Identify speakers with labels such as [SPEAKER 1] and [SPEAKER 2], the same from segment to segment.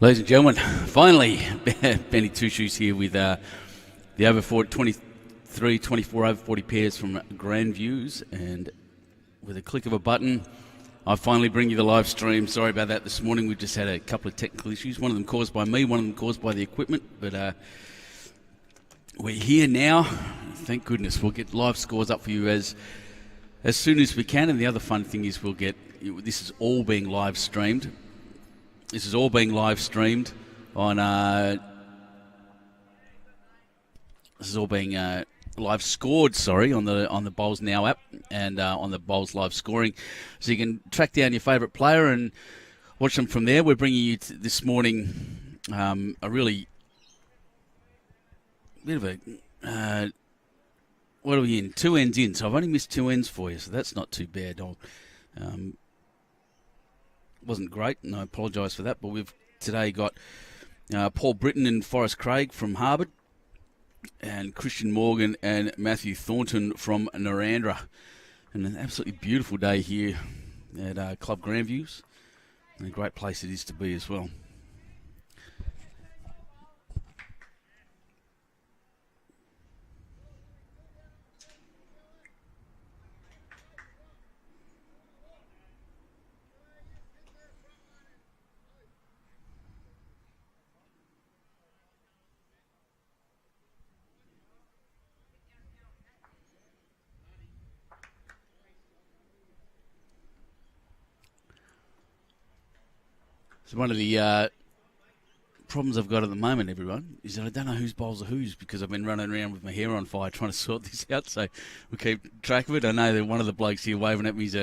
[SPEAKER 1] Ladies and gentlemen, finally, Benny Two Shoes here with the O40 23, 24 over 40 pairs from Grandviews, and with a click of a button, I finally bring you the live stream. Sorry about that this morning. We just had a couple of technical issues, one of them caused by me, one of them caused by the equipment, but we're here now. Thank goodness. We'll get live scores up for you as soon as we can, and the other fun thing is this is all being live streamed. This is all being live streamed on. This is all being live scored. Sorry, on the Bowls Now app and on the Bowls Live Scoring, so you can track down your favourite player and watch them from there. We're bringing you this morning a really bit of a. What are we in? 2 ends in, so I've only missed 2 ends for you, so that's not too bad. Wasn't great, and I apologise for that, but we've today got Paul Britton and Forrest Craig from Harwood, and Christian Morgan and Matthew Thornton from Narandra. And an absolutely beautiful day here at Club Grandviews, and a great place it is to be as well. So one of the problems I've got at the moment, everyone, is that I don't know whose bowls are whose, because I've been running around with my hair on fire trying to sort this out, so we'll keep track of it. I know that one of the blokes here waving at me is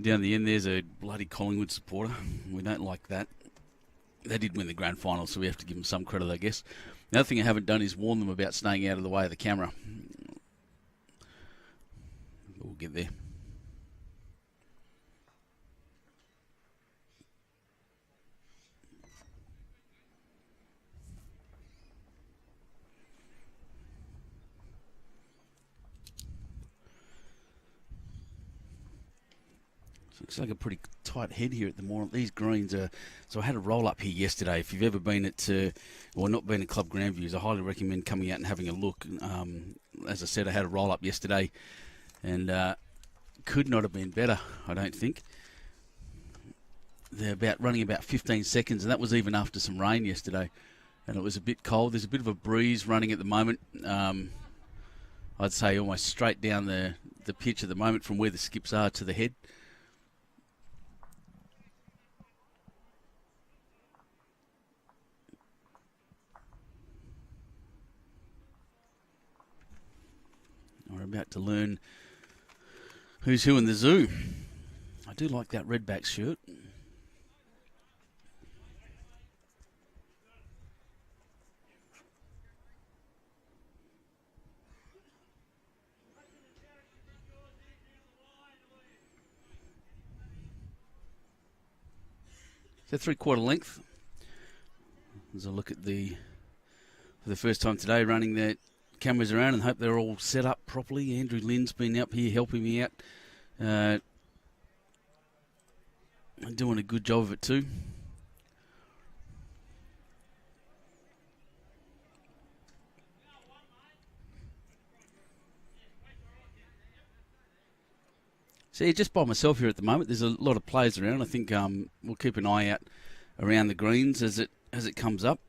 [SPEAKER 1] down the end there's a bloody Collingwood supporter. We don't like that. They did win the grand final, so we have to give them some credit, I guess. The other thing I haven't done is warn them about staying out of the way of the camera. But we'll get there. Looks like a pretty tight head here at the moment. These greens are... So I had a roll-up here yesterday. If you've ever been not been at Club Grandviews, I highly recommend coming out and having a look. As I said, I had a roll-up yesterday, and could not have been better, I don't think. They're running about 15 seconds, and that was even after some rain yesterday. And it was a bit cold. There's a bit of a breeze running at the moment. I'd say almost straight down the pitch at the moment from where the skips are to the head. We're about to learn who's who in the zoo. I do like that redback shirt. So 3/4 length. As I look at for the first time today, running the cameras around and hope they're all set up properly. Andrew Lynn's been up here helping me out, doing a good job of it too. So yeah, just by myself here at the moment. There's a lot of players around. I think we'll keep an eye out around the greens as it comes up.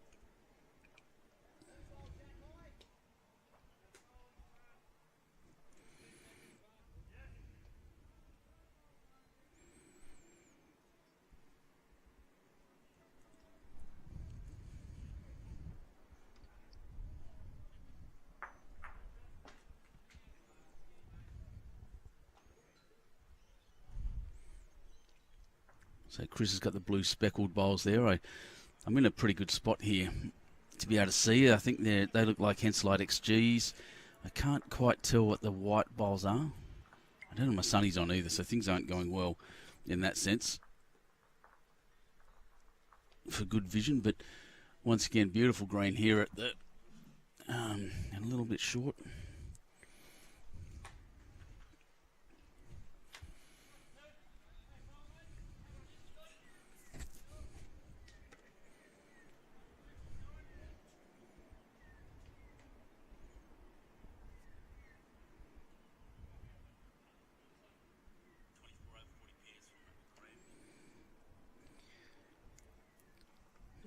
[SPEAKER 1] So Chris has got the blue speckled bowls there. I'm in a pretty good spot here to be able to see. I think they look like Henselite XGs. I can't quite tell what the white bowls are. I don't have my sunnies on either, so things aren't going well in that sense for good vision. But once again, beautiful green here at the and a little bit short.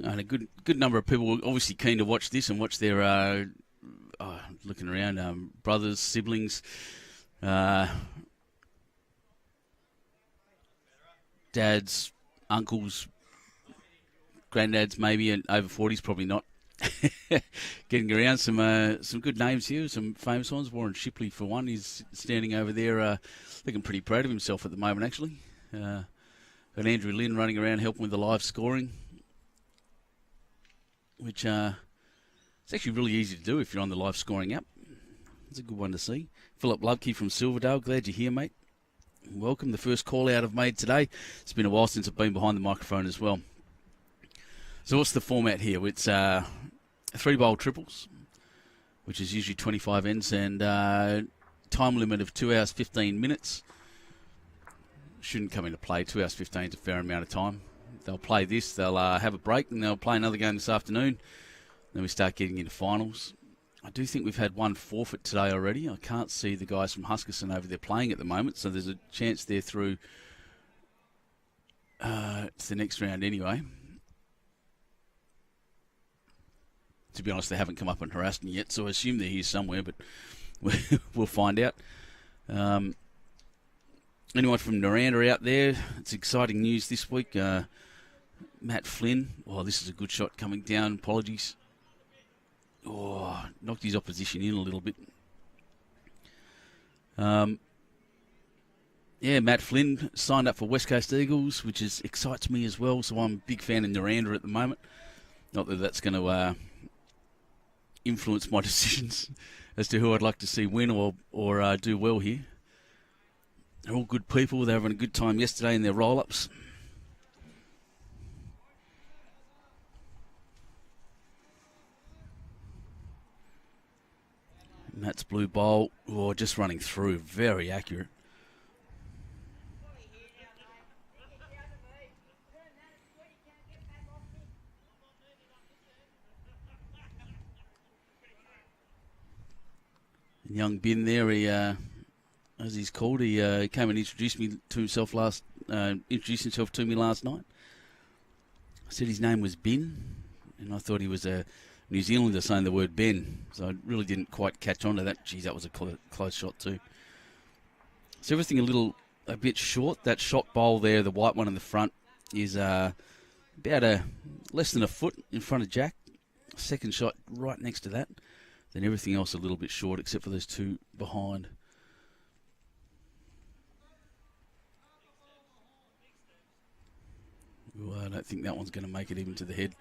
[SPEAKER 1] And a good number of people were obviously keen to watch this and watch their looking around, brothers, siblings, dads, uncles, granddads maybe, and over 40s probably not. Getting around some good names here, some famous ones. Warren Shipley for one, he's standing over there looking pretty proud of himself at the moment actually. Got Andrew Lynn running around helping with the live scoring, which it's actually really easy to do if you're on the live scoring app. It's a good one to see. Philip Lubke from Silverdale, glad you're here, mate. Welcome, the first call out I've made today. It's been a while since I've been behind the microphone as well. So what's the format here? It's 3-bowl triples, which is usually 25 ends, and time limit of 2 hours 15 minutes. Shouldn't come into play. 2 hours 15 is a fair amount of time. They'll play this, they'll have a break, and they'll play another game this afternoon. Then we start getting into finals. I do think we've had one forfeit today already. I can't see the guys from Huskerson over there playing at the moment, so there's a chance they're through to the next round anyway. To be honest, they haven't come up and harassed me yet, so I assume they're here somewhere, but we'll find out. Anyone from Narandra out there? It's exciting news this week. Matt Flynn. Oh, this is a good shot coming down. Apologies. Oh, knocked his opposition in a little bit. Yeah, Matt Flynn signed up for West Coast Eagles, which excites me as well, so I'm a big fan of Narandra at the moment. Not that that's going to influence my decisions as to who I'd like to see win or do well here. They're all good people. They were having a good time yesterday in their roll-ups. Matt's blue bowl, just running through, very accurate. And young Ben there, he, as he's called, he came and introduced himself to me last night. I said his name was Ben, and I thought he was a New Zealander saying the word Ben, so I really didn't quite catch on to that. Geez, that was a close shot too. So everything a bit short. That shot bowl there, the white one in the front, is about less than a foot in front of Jack. Second shot right next to that. Then everything else a little bit short, except for those two behind. Well, I don't think that one's going to make it even to the head.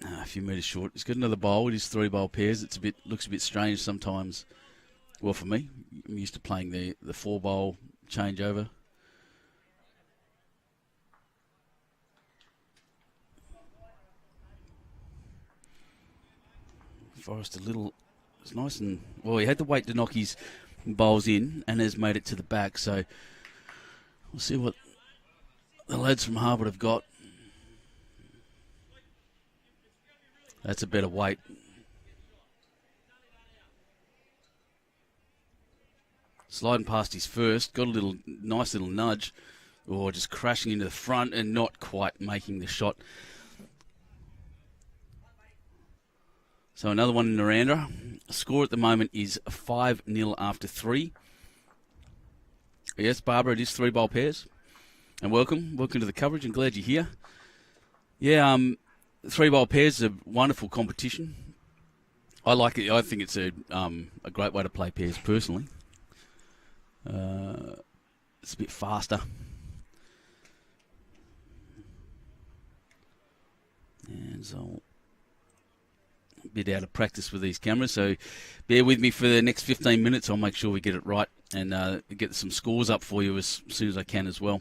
[SPEAKER 1] A few metres short. He's got another bowl. It is 3-bowl pairs. Looks a bit strange sometimes. Well, for me, I'm used to playing the 4-bowl changeover. Forrest it's nice and, well, he had to wait to knock his bowls in and has made it to the back. So we'll see what the lads from Harwood have got. That's a better weight. Sliding past his first, got a nice little nudge, or just crashing into the front and not quite making the shot. So another one in Narandra. Score at the moment is 5-0 after 3. Yes, Barbara, it is 3-bowl pairs. And welcome to the coverage, and glad you're here. Yeah, 3-bowl pairs is a wonderful competition. I like it. I think it's a great way to play pairs personally. It's a bit faster. And so a bit out of practice with these cameras, so bear with me for the next 15 minutes. I'll make sure we get it right and get some scores up for you as soon as I can as well.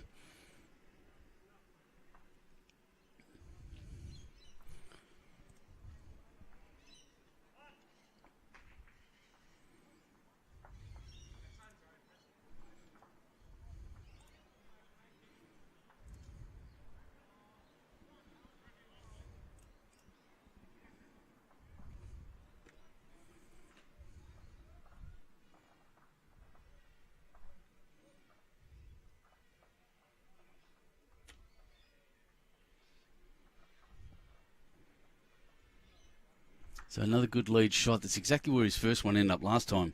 [SPEAKER 1] So another good lead shot. That's exactly where his first one ended up last time.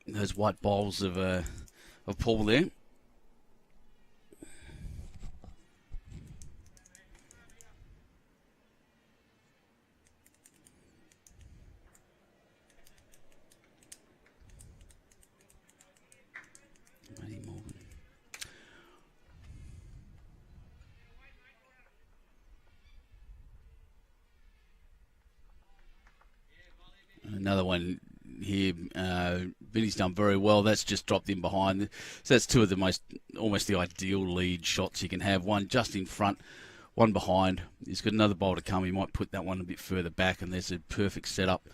[SPEAKER 1] Those white bowls of Paul there. Another one here. Vinny's done very well. That's just dropped in behind. So that's two of the almost the ideal lead shots you can have. One just in front, one behind. He's got another bowl to come. He might put that one a bit further back, and there's a perfect setup.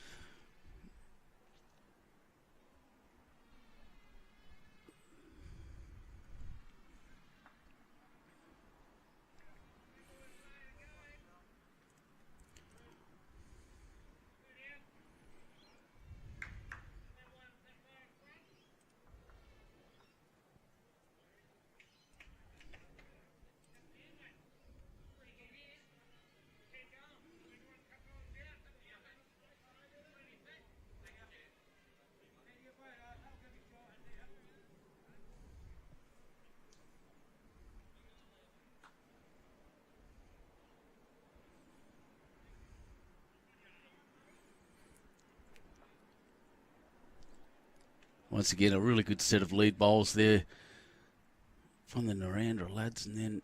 [SPEAKER 1] Once again, a really good set of lead bowls there from the Narandra lads. And then,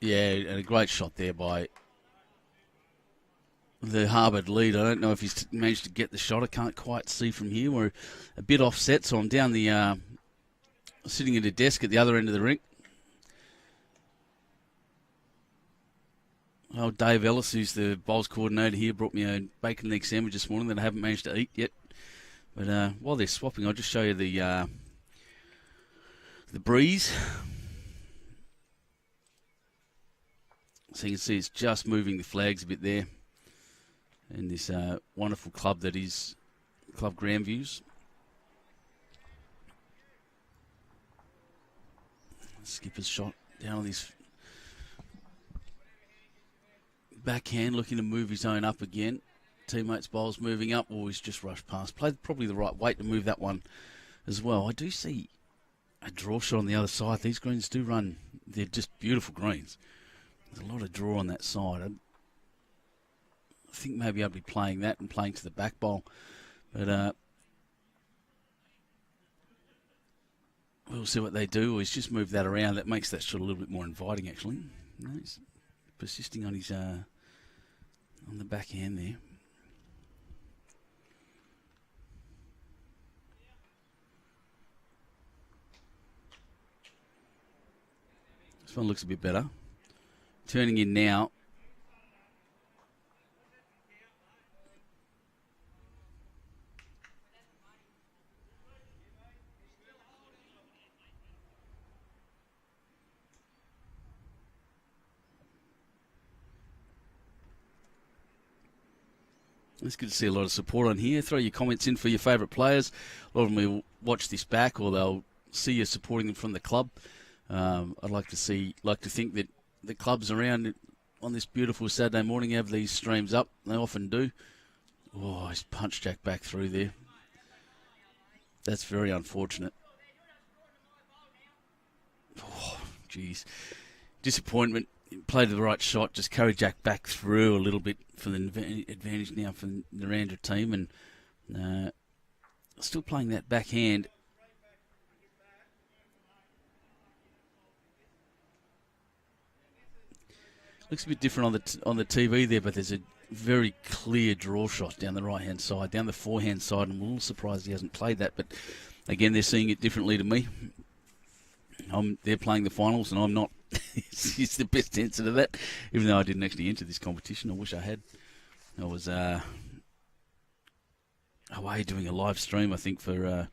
[SPEAKER 1] yeah, and a great shot there by the Harwood lead. I don't know if he's managed to get the shot. I can't quite see from here. We're a bit offset, so I'm down the sitting at a desk at the other end of the rink. Oh, Dave Ellis, who's the bowls coordinator here, brought me a bacon and egg sandwich this morning that I haven't managed to eat yet. But while they're swapping, I'll just show you the breeze. So you can see it's just moving the flags a bit there. And this wonderful club that is Club Grandviews. Skipper's shot down on his backhand, looking to move his own up again. Teammates' bowls moving up, or he's just rushed past. Played probably the right weight to move that one as well. I do see a draw shot on the other side. These greens do run. They're just beautiful greens. There's a lot of draw on that side. I think maybe I'll be playing that and playing to the back bowl. But we'll see what they do. He's just moved that around. That makes that shot a little bit more inviting, actually. No, he's persisting on his on the backhand there. This one looks a bit better. Turning in now. It's good to see a lot of support on here. Throw your comments in for your favourite players. A lot of them will watch this back, or they'll see you supporting them from the club. I'd like to think that the clubs around on this beautiful Saturday morning have these streams up. They often do. Oh, he's punched Jack back through there. That's very unfortunate. Oh, geez. Disappointment. Played the right shot, just carried Jack back through a little bit for the advantage now for the Narandra team, and still playing that backhand. Looks a bit different on the TV there, but there's a very clear draw shot down the right-hand side, down the forehand side. I'm a little surprised he hasn't played that, but again, they're seeing it differently to me. They're playing the finals, and I'm not. It's the best answer to that, even though I didn't actually enter this competition. I wish I had. I was away doing a live stream, I think, for...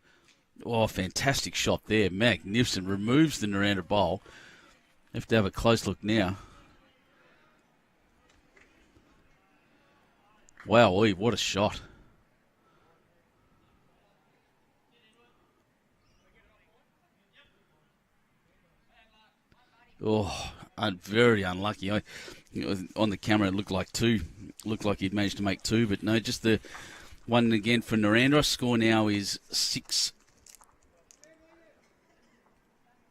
[SPEAKER 1] fantastic shot there. Magnificent. Removes the Narandra bowl. Have to have a close look now. Wow, what a shot. Oh, very unlucky. On the camera, it looked like two looked like he'd managed to make 2, but no, just the one again for Narandra. Score now is 6.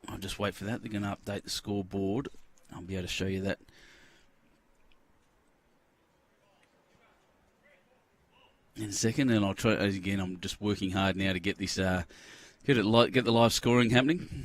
[SPEAKER 1] I'll just wait for that. They're going to update the scoreboard. I'll be able to show you that in a second, and I'll try again. I'm just working hard now to get this, get the live scoring happening.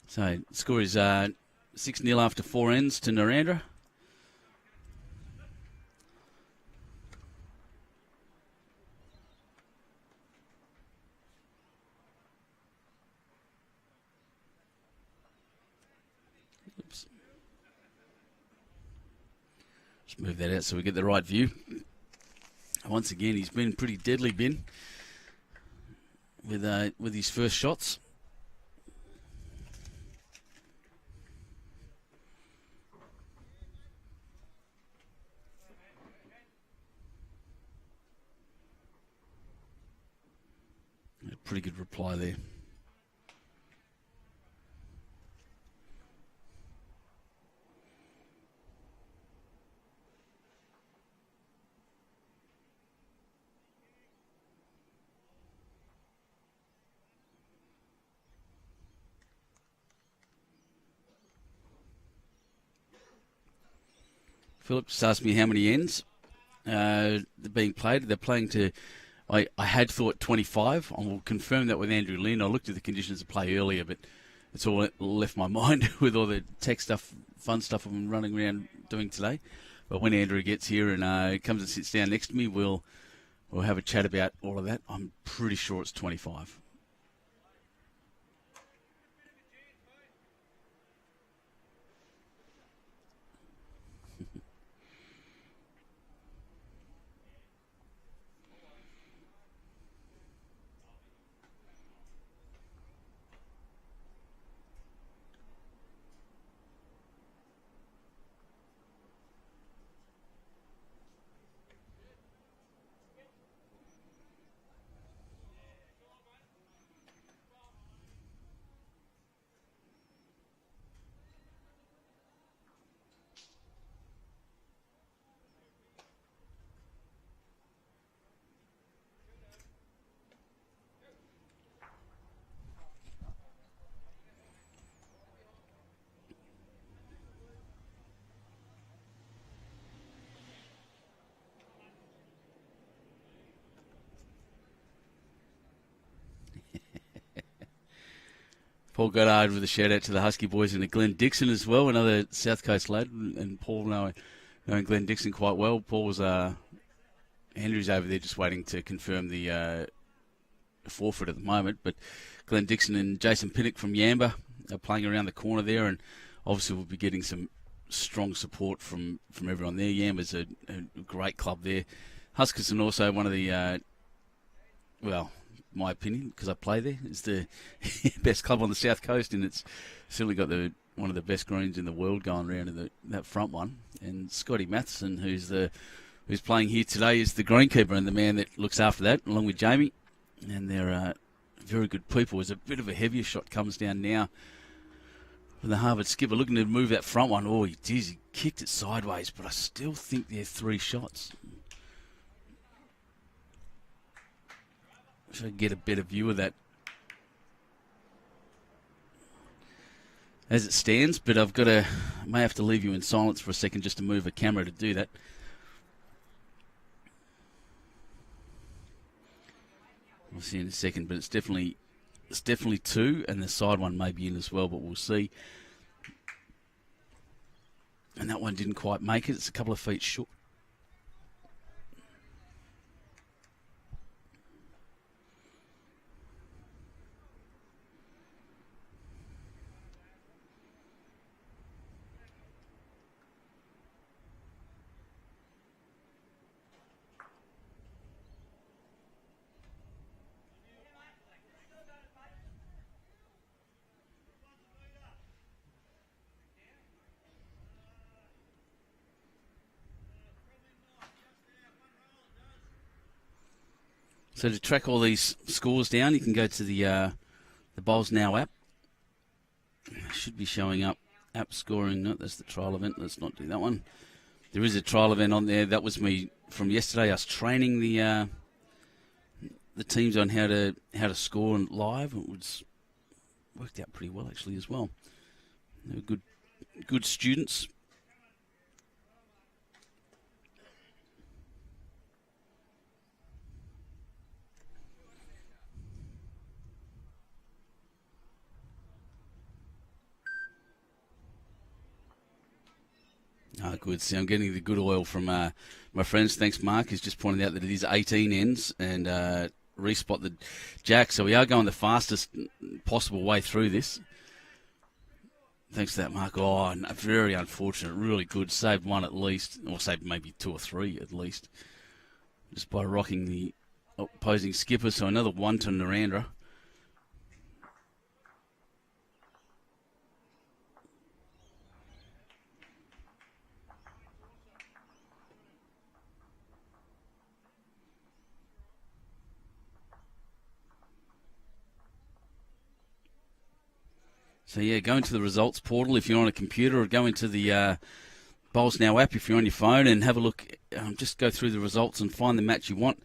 [SPEAKER 1] So the score is 6-0 after 4 ends to Narandra. Oops. Just move that out so we get the right view. Once again, he's been pretty deadly, Ben, with his first shots. A pretty good reply there. Phillips asked me how many ends they're being played. They're playing to, I had thought 25. I will confirm that with Andrew Lynn. I looked at the conditions of play earlier, but it's all left my mind with all the tech stuff, fun stuff I'm running around doing today. But when Andrew gets here and comes and sits down next to me, we'll have a chat about all of that. I'm pretty sure it's 25. Paul Goddard with a shout out to the Husky boys and to Glenn Dickson as well, another South Coast lad, and Paul knowing Glenn Dickson quite well. Paul's Andrew's over there just waiting to confirm the forfeit at the moment, but Glenn Dickson and Jason Pinnock from Yamba are playing around the corner there, and obviously we'll be getting some strong support from everyone there. Yamba's a great club there. Huskers and also one of the my opinion, because I play there, is the best club on the South Coast, and it's certainly got one of the best greens in the world going around in that front one. And Scotty Matheson, who's playing here today, is the greenkeeper and the man that looks after that, along with Jamie. And they're very good people. As a bit of a heavier shot comes down now from the Harwood skipper, looking to move that front one. Oh, he did. He kicked it sideways, but I still think they're 3 shots. So I can get a better view of that as it stands, but I may have to leave you in silence for a second just to move a camera to do that. We'll see in a second, but it's definitely 2, and the side one may be in as well, but we'll see. And that one didn't quite make it. It's a couple of feet short. So to track all these scores down, you can go to the Bowls Now app. It should be showing up app scoring. No, that's the trial event. Let's not do that one. There is a trial event on there. That was me from yesterday. Us training the teams on how to score and live. It was worked out pretty well actually as well. They were good students. Good. See, I'm getting the good oil from my friends. Thanks, Mark. He's just pointed out that it is 18 ends and respot the jack. So we are going the fastest possible way through this. Thanks to that, Mark. Oh, very unfortunate. Really good. Saved one at least, or saved maybe two or three at least, just by rocking the opposing skipper. So another one to Narandra. So, yeah, go into the results portal if you're on a computer, or go into the Bowls Now app if you're on your phone, and have a look. Just go through the results and find the match you want.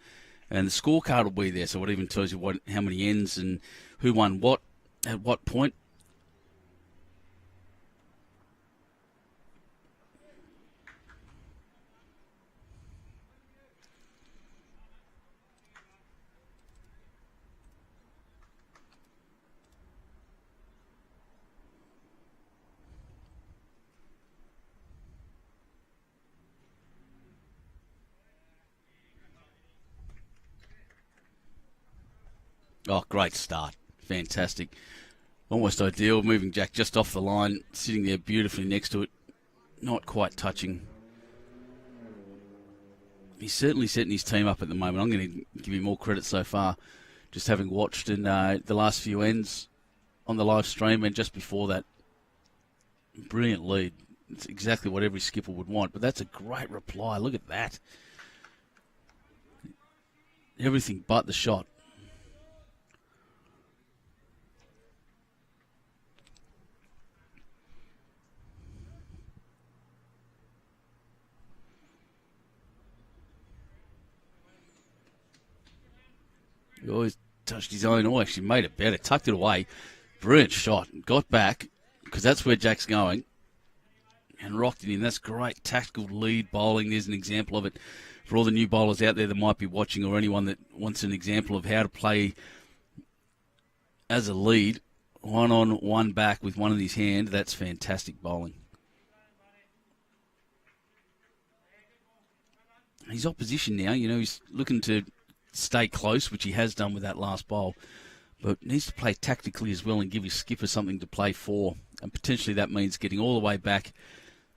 [SPEAKER 1] And the scorecard will be there, so it even tells you how many ends and who won what at what point. Oh, great start. Fantastic. Almost ideal. Moving Jack just off the line, sitting there beautifully next to it. Not quite touching. He's certainly setting his team up at the moment. I'm going to give him more credit so far, just having watched in the last few ends on the live stream and just before that. Brilliant lead. It's exactly what every skipper would want, but that's a great reply. Look at that. Everything but the shot. He always touched his own, or actually made it better, tucked it away. Brilliant shot. Got back, because that's where Jack's going, and rocked it in. That's great tactical lead bowling. There's an example of it for all the new bowlers out there that might be watching, or anyone that wants an example of how to play as a lead. One on, one back with one in his hand. That's fantastic bowling. His opposition now, he's looking to stay close, which he has done with that last bowl, but needs to play tactically as well and give his skipper something to play for. And potentially that means getting all the way back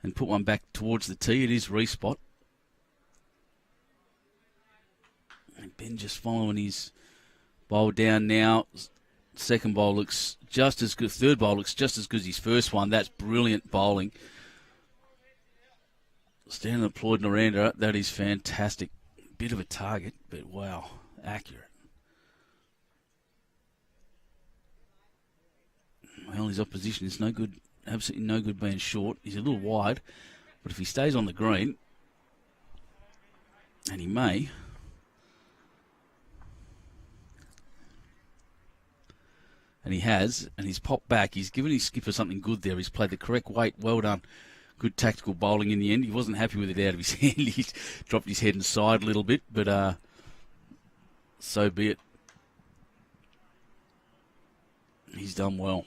[SPEAKER 1] and put one back towards the tee. It is respot. And Ben just following his bowl down now. Second bowl looks just as good. Third bowl looks just as good as his first one. That's brilliant bowling. Stand and applaud Narandra. That is fantastic. Bit of a target, but wow, accurate. Well, his opposition is no good, absolutely no good being short. He's a little wide, but if he stays on the green, and he may, and he has, and he's popped back, he's given his skipper something good there. He's played the correct weight. Well done. Good tactical bowling in the end. He wasn't happy with it out of his hand. He dropped his head inside a little bit, but so be it. He's done well.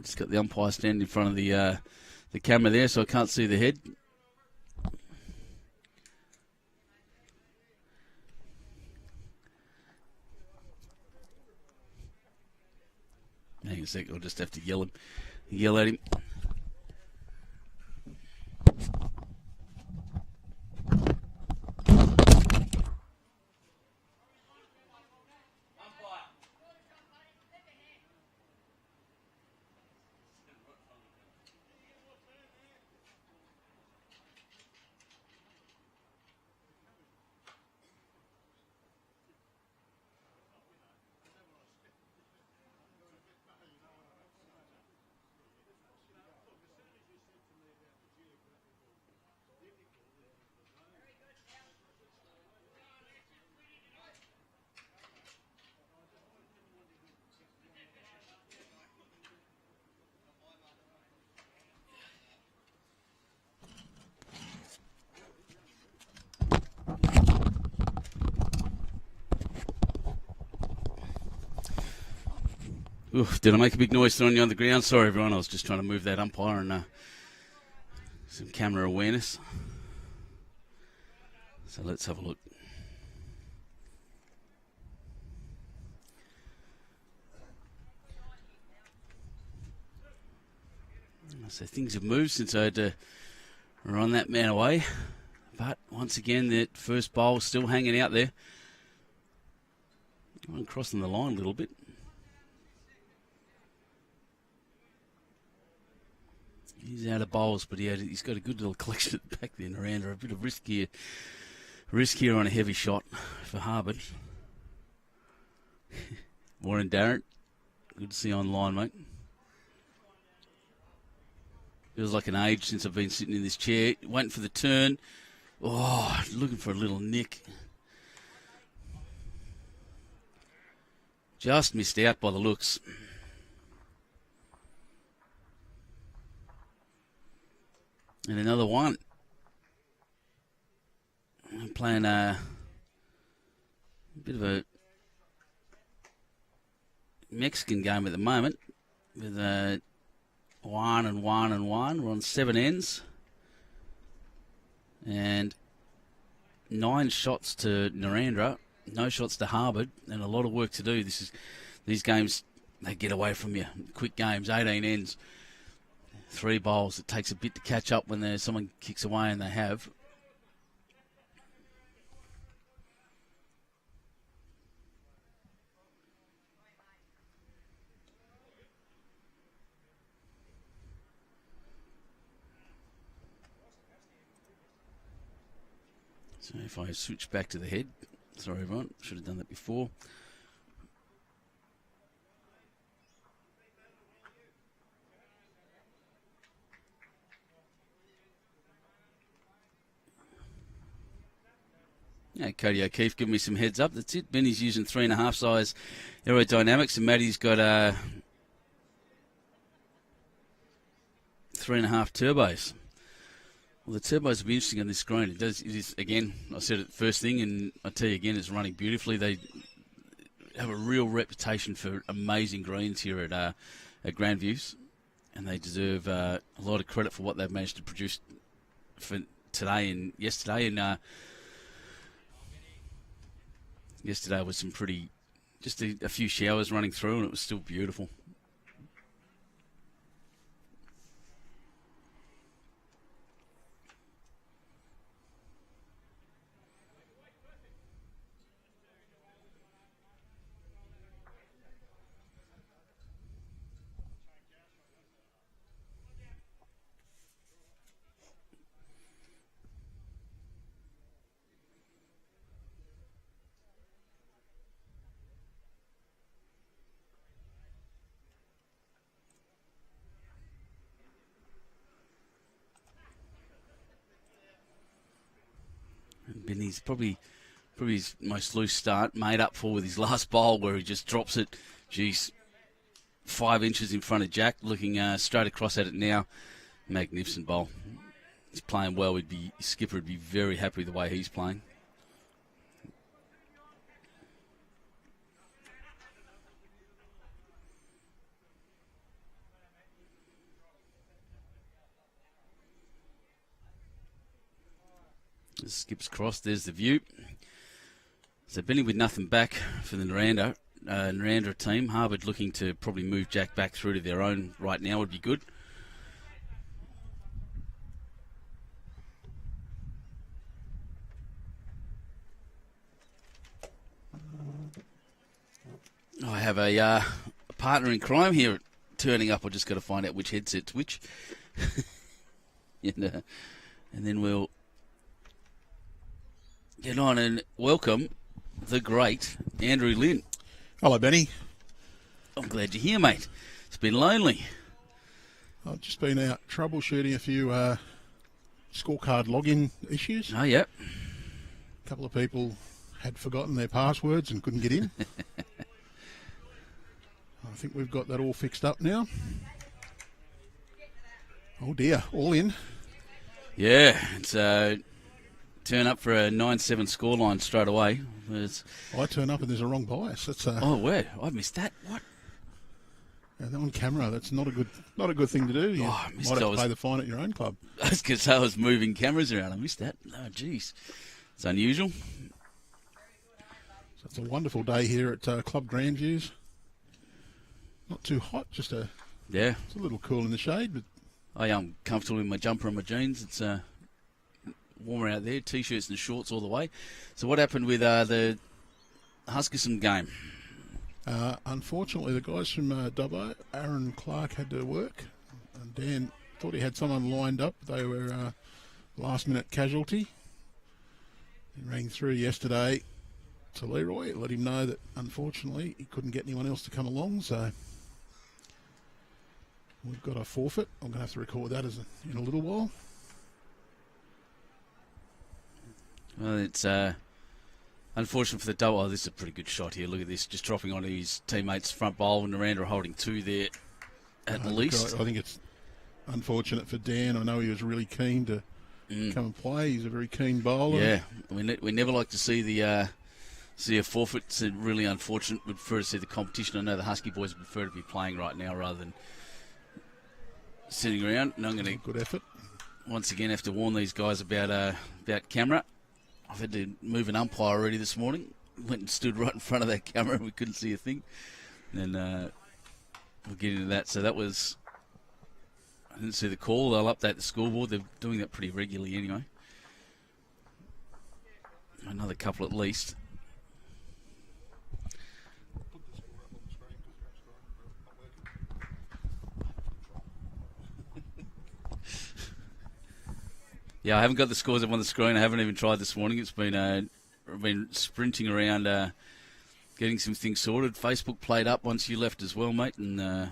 [SPEAKER 1] Just got the umpire standing in front of the camera there, so I can't see the head. Hang on a sec, I'll just have to yell at him. Oof, did I make a big noise throwing you on the ground? Sorry, everyone. I was just trying to move that umpire and some camera awareness. So let's have a look. So things have moved since I had to run that man away. But once again, that first bowl still hanging out there. I'm crossing the line a little bit. He's out of bowls, but he's got a good little collection at the back there, Narandra. A bit of risk here on a heavy shot for Harwood. Warren Darrett, good to see you online, mate. Feels like an age since I've been sitting in this chair, waiting for the turn. Oh, looking for a little nick. Just missed out by the looks. And another one. I'm playing a bit of a Mexican game at the moment with 1 and 1 and 1. We're on 7 ends. And 9 shots to Narandra, no shots to Harwood, and a lot of work to do. These games, they get away from you. Quick games, 18 ends. 3 bowls. It takes a bit to catch up when someone kicks away, and they have. So if I switch back to the head, sorry everyone, should have done that before. Yeah, Cody O'Keefe giving me some heads up. That's it. Benny's using 3.5 size aerodynamics, and Matty's got 3.5 turbos. Well, the turbos will be interesting on this screen. It is, again, I said it first thing, and I tell you again, it's running beautifully. They have a real reputation for amazing greens here at Grandviews, and they deserve a lot of credit for what they've managed to produce for today and yesterday. And yesterday was some pretty, just a few showers running through, and it was still beautiful. Benny's probably his most loose start, made up for with his last bowl where he just drops it, 5 inches in front of Jack, looking straight across at it now. Magnificent bowl. He's playing well. Skipper would be very happy with the way he's playing. Skips cross, there's the view. So Benny with nothing back for the Narandra team. Harwood looking to probably move Jack back through to their own right now would be good. I have a partner in crime here turning up. I've just got to find out which headset's which. And then we'll get on and welcome the great Andrew Lynn.
[SPEAKER 2] Hello, Benny.
[SPEAKER 1] I'm glad you're here, mate. It's been lonely.
[SPEAKER 2] I've just been out troubleshooting a few scorecard login issues.
[SPEAKER 1] Oh, yeah.
[SPEAKER 2] A couple of people had forgotten their passwords and couldn't get in. I think we've got that all fixed up now. Oh, dear. All in.
[SPEAKER 1] Yeah, it's turn up for a 9-7 scoreline straight away.
[SPEAKER 2] I turn up and there's a wrong bias. That's
[SPEAKER 1] Oh, where? I missed that. What?
[SPEAKER 2] And on camera, that's not a good thing to do. You
[SPEAKER 1] I
[SPEAKER 2] might
[SPEAKER 1] missed
[SPEAKER 2] have
[SPEAKER 1] that.
[SPEAKER 2] to pay the fine at your own club.
[SPEAKER 1] I was going to say I was moving cameras around. I missed that. Oh, jeez. It's unusual.
[SPEAKER 2] So it's a wonderful day here at Club Grandviews. Not too hot, just
[SPEAKER 1] Yeah.
[SPEAKER 2] it's a little cool in the shade, but
[SPEAKER 1] I am comfortable in my jumper and my jeans. It's warmer out there. T-shirts and shorts all the way. So what happened with the Huskinson game?
[SPEAKER 2] unfortunately the guys from Dubbo, Aaron Clark had to work, and Dan thought he had someone lined up. They were last-minute casualty. He rang through yesterday to Leroy, let him know that unfortunately he couldn't get anyone else to come along, so we've got a forfeit. I'm going to have to record that in a little while.
[SPEAKER 1] Well, it's unfortunate for the double. Oh, this is a pretty good shot here. Look at this, just dropping onto his teammate's front bowl, and Narandra holding two there at least.
[SPEAKER 2] I think it's unfortunate for Dan. I know he was really keen to come and play. He's a very keen bowler.
[SPEAKER 1] Yeah, we never like to see a forfeit. It's really unfortunate. We'd prefer to see the competition. I know the Husky boys would prefer to be playing right now rather than sitting around. And I'm going to
[SPEAKER 2] Good effort.
[SPEAKER 1] once again have to warn these guys about camera. I've had to move an umpire already this morning. Went and stood right in front of that camera and we couldn't see a thing. And we'll get into that. So that was... I didn't see the call. They'll update the scoreboard. They're doing that pretty regularly anyway. Another couple at least. Yeah, I haven't got the scores up on the screen. I haven't even tried this morning. It's been I've been sprinting around getting some things sorted. Facebook played up once you left as well, mate, and all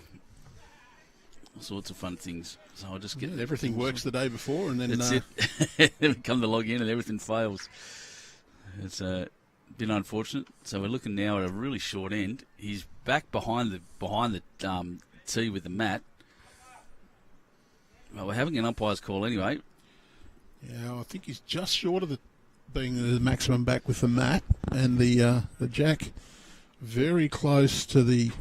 [SPEAKER 1] sorts of fun things. So I'll just get
[SPEAKER 2] everything works the day before, and then
[SPEAKER 1] that's it. Then we come to log in and everything fails. It's been unfortunate. So we're looking now at a really short end. He's back behind the tee with the mat. Well, we're having an umpire's call anyway.
[SPEAKER 2] Yeah, I think he's just short of being the maximum back with the mat, and the jack very close to the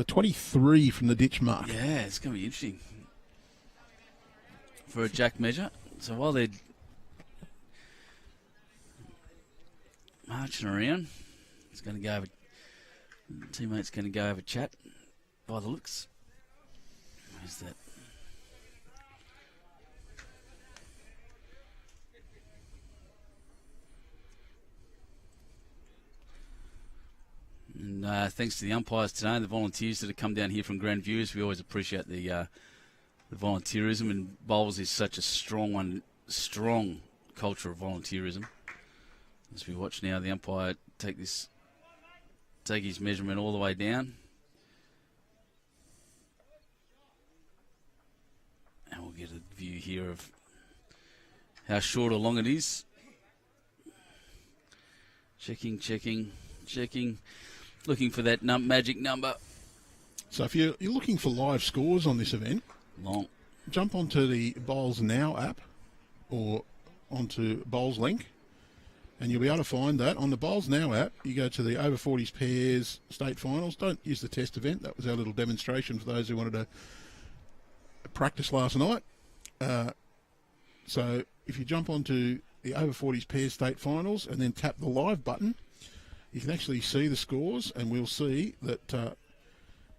[SPEAKER 2] 23 from the ditch mark.
[SPEAKER 1] Yeah, it's going to be interesting for a jack measure. So while they're marching around, it's going to go over. Teammate's going to go have a chat. By the looks, where's that? And thanks to the umpires today and the volunteers that have come down here from Grandviews. We always appreciate the volunteerism, and bowls is such a strong culture of volunteerism. As we watch now, the umpire take his measurement all the way down. And we'll get a view here of how short or long it is. Checking. Looking for that magic number.
[SPEAKER 2] So if you're looking for live scores on this event,
[SPEAKER 1] Long.
[SPEAKER 2] jump onto the Bowls Now app or onto Bowls Link, and you'll be able to find that. On the Bowls Now app, you go to the over 40s pairs state finals. Don't use the test event. That was our little demonstration for those who wanted to practice last night. So if you jump onto the over 40s pairs state finals and then tap the live button, you can actually see the scores, and we'll see that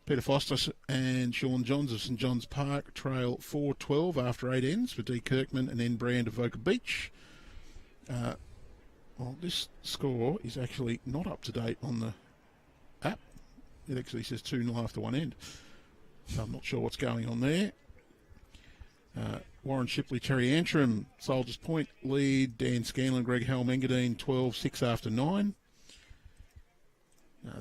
[SPEAKER 2] Peter Foster and Sean Johns of St John's Park trail 4-12 after 8 ends for D. Kirkman and N. Brand of Voca Beach. Well, this score is actually not up to date on the app. It actually says 2-0 after 1 end. So I'm not sure what's going on there. Warren Shipley, Terry Antrim, Soldiers Point lead. Dan Scanlon, Greg Halmengadine 12-6 after 9.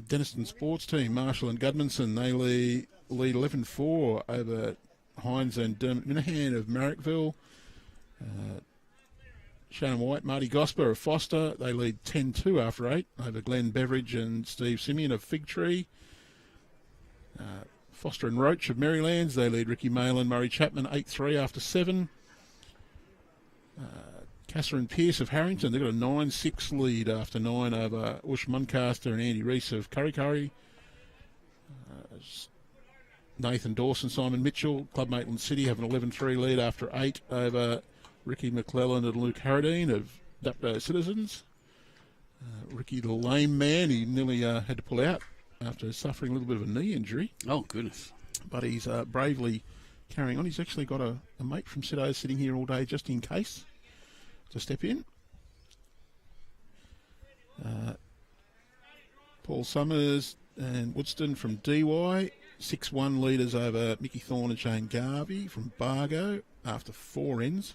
[SPEAKER 2] Denniston Sports Team, Marshall and Gudmanson, they lead 11-4 over Hines and Dermot Minahan of Marrickville. Shannon White, Marty Gosper of Foster, they lead 10-2 after 8 over Glenn Beveridge and Steve Simeon of Fig Tree. Foster and Roach of Marylands, they lead Ricky Malin, Murray Chapman 8-3 after 7. Catherine Pearce of Harrington, they've got a 9-6 lead after 9 over Ush Muncaster and Andy Reese of Curry. Nathan Dawson, Simon Mitchell. Club Maitland City have an 11-3 lead after 8 over Ricky McClellan and Luke Harradine of Dapto Citizens. Ricky, the lame man, he nearly had to pull out after suffering a little bit of a knee injury.
[SPEAKER 1] Oh, goodness.
[SPEAKER 2] But he's bravely carrying on. He's actually got a mate from Sido sitting here all day just in case to step in. Paul Summers and Woodstone from DY. 6-1 leaders over Mickey Thorne and Shane Garvey from Bargo after 4 ends.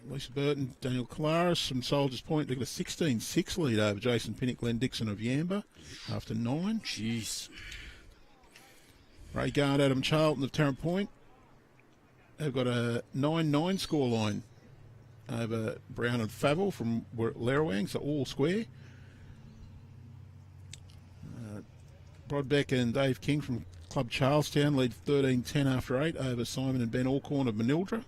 [SPEAKER 2] Lisa Burton, Daniel Claris from Soldiers Point. They've got a 16-6 lead over Jason Pinnock, Glenn Dickson of Yamba after 9.
[SPEAKER 1] Jeez.
[SPEAKER 2] Ray Gard, Adam Charlton of Tarrant Point. They've got a 9-9 scoreline over Brown and Favell from Larawang, so all square. Brodbeck and Dave King from Club Charlestown lead 13-10 after 8 over Simon and Ben Alcorn of Manildra.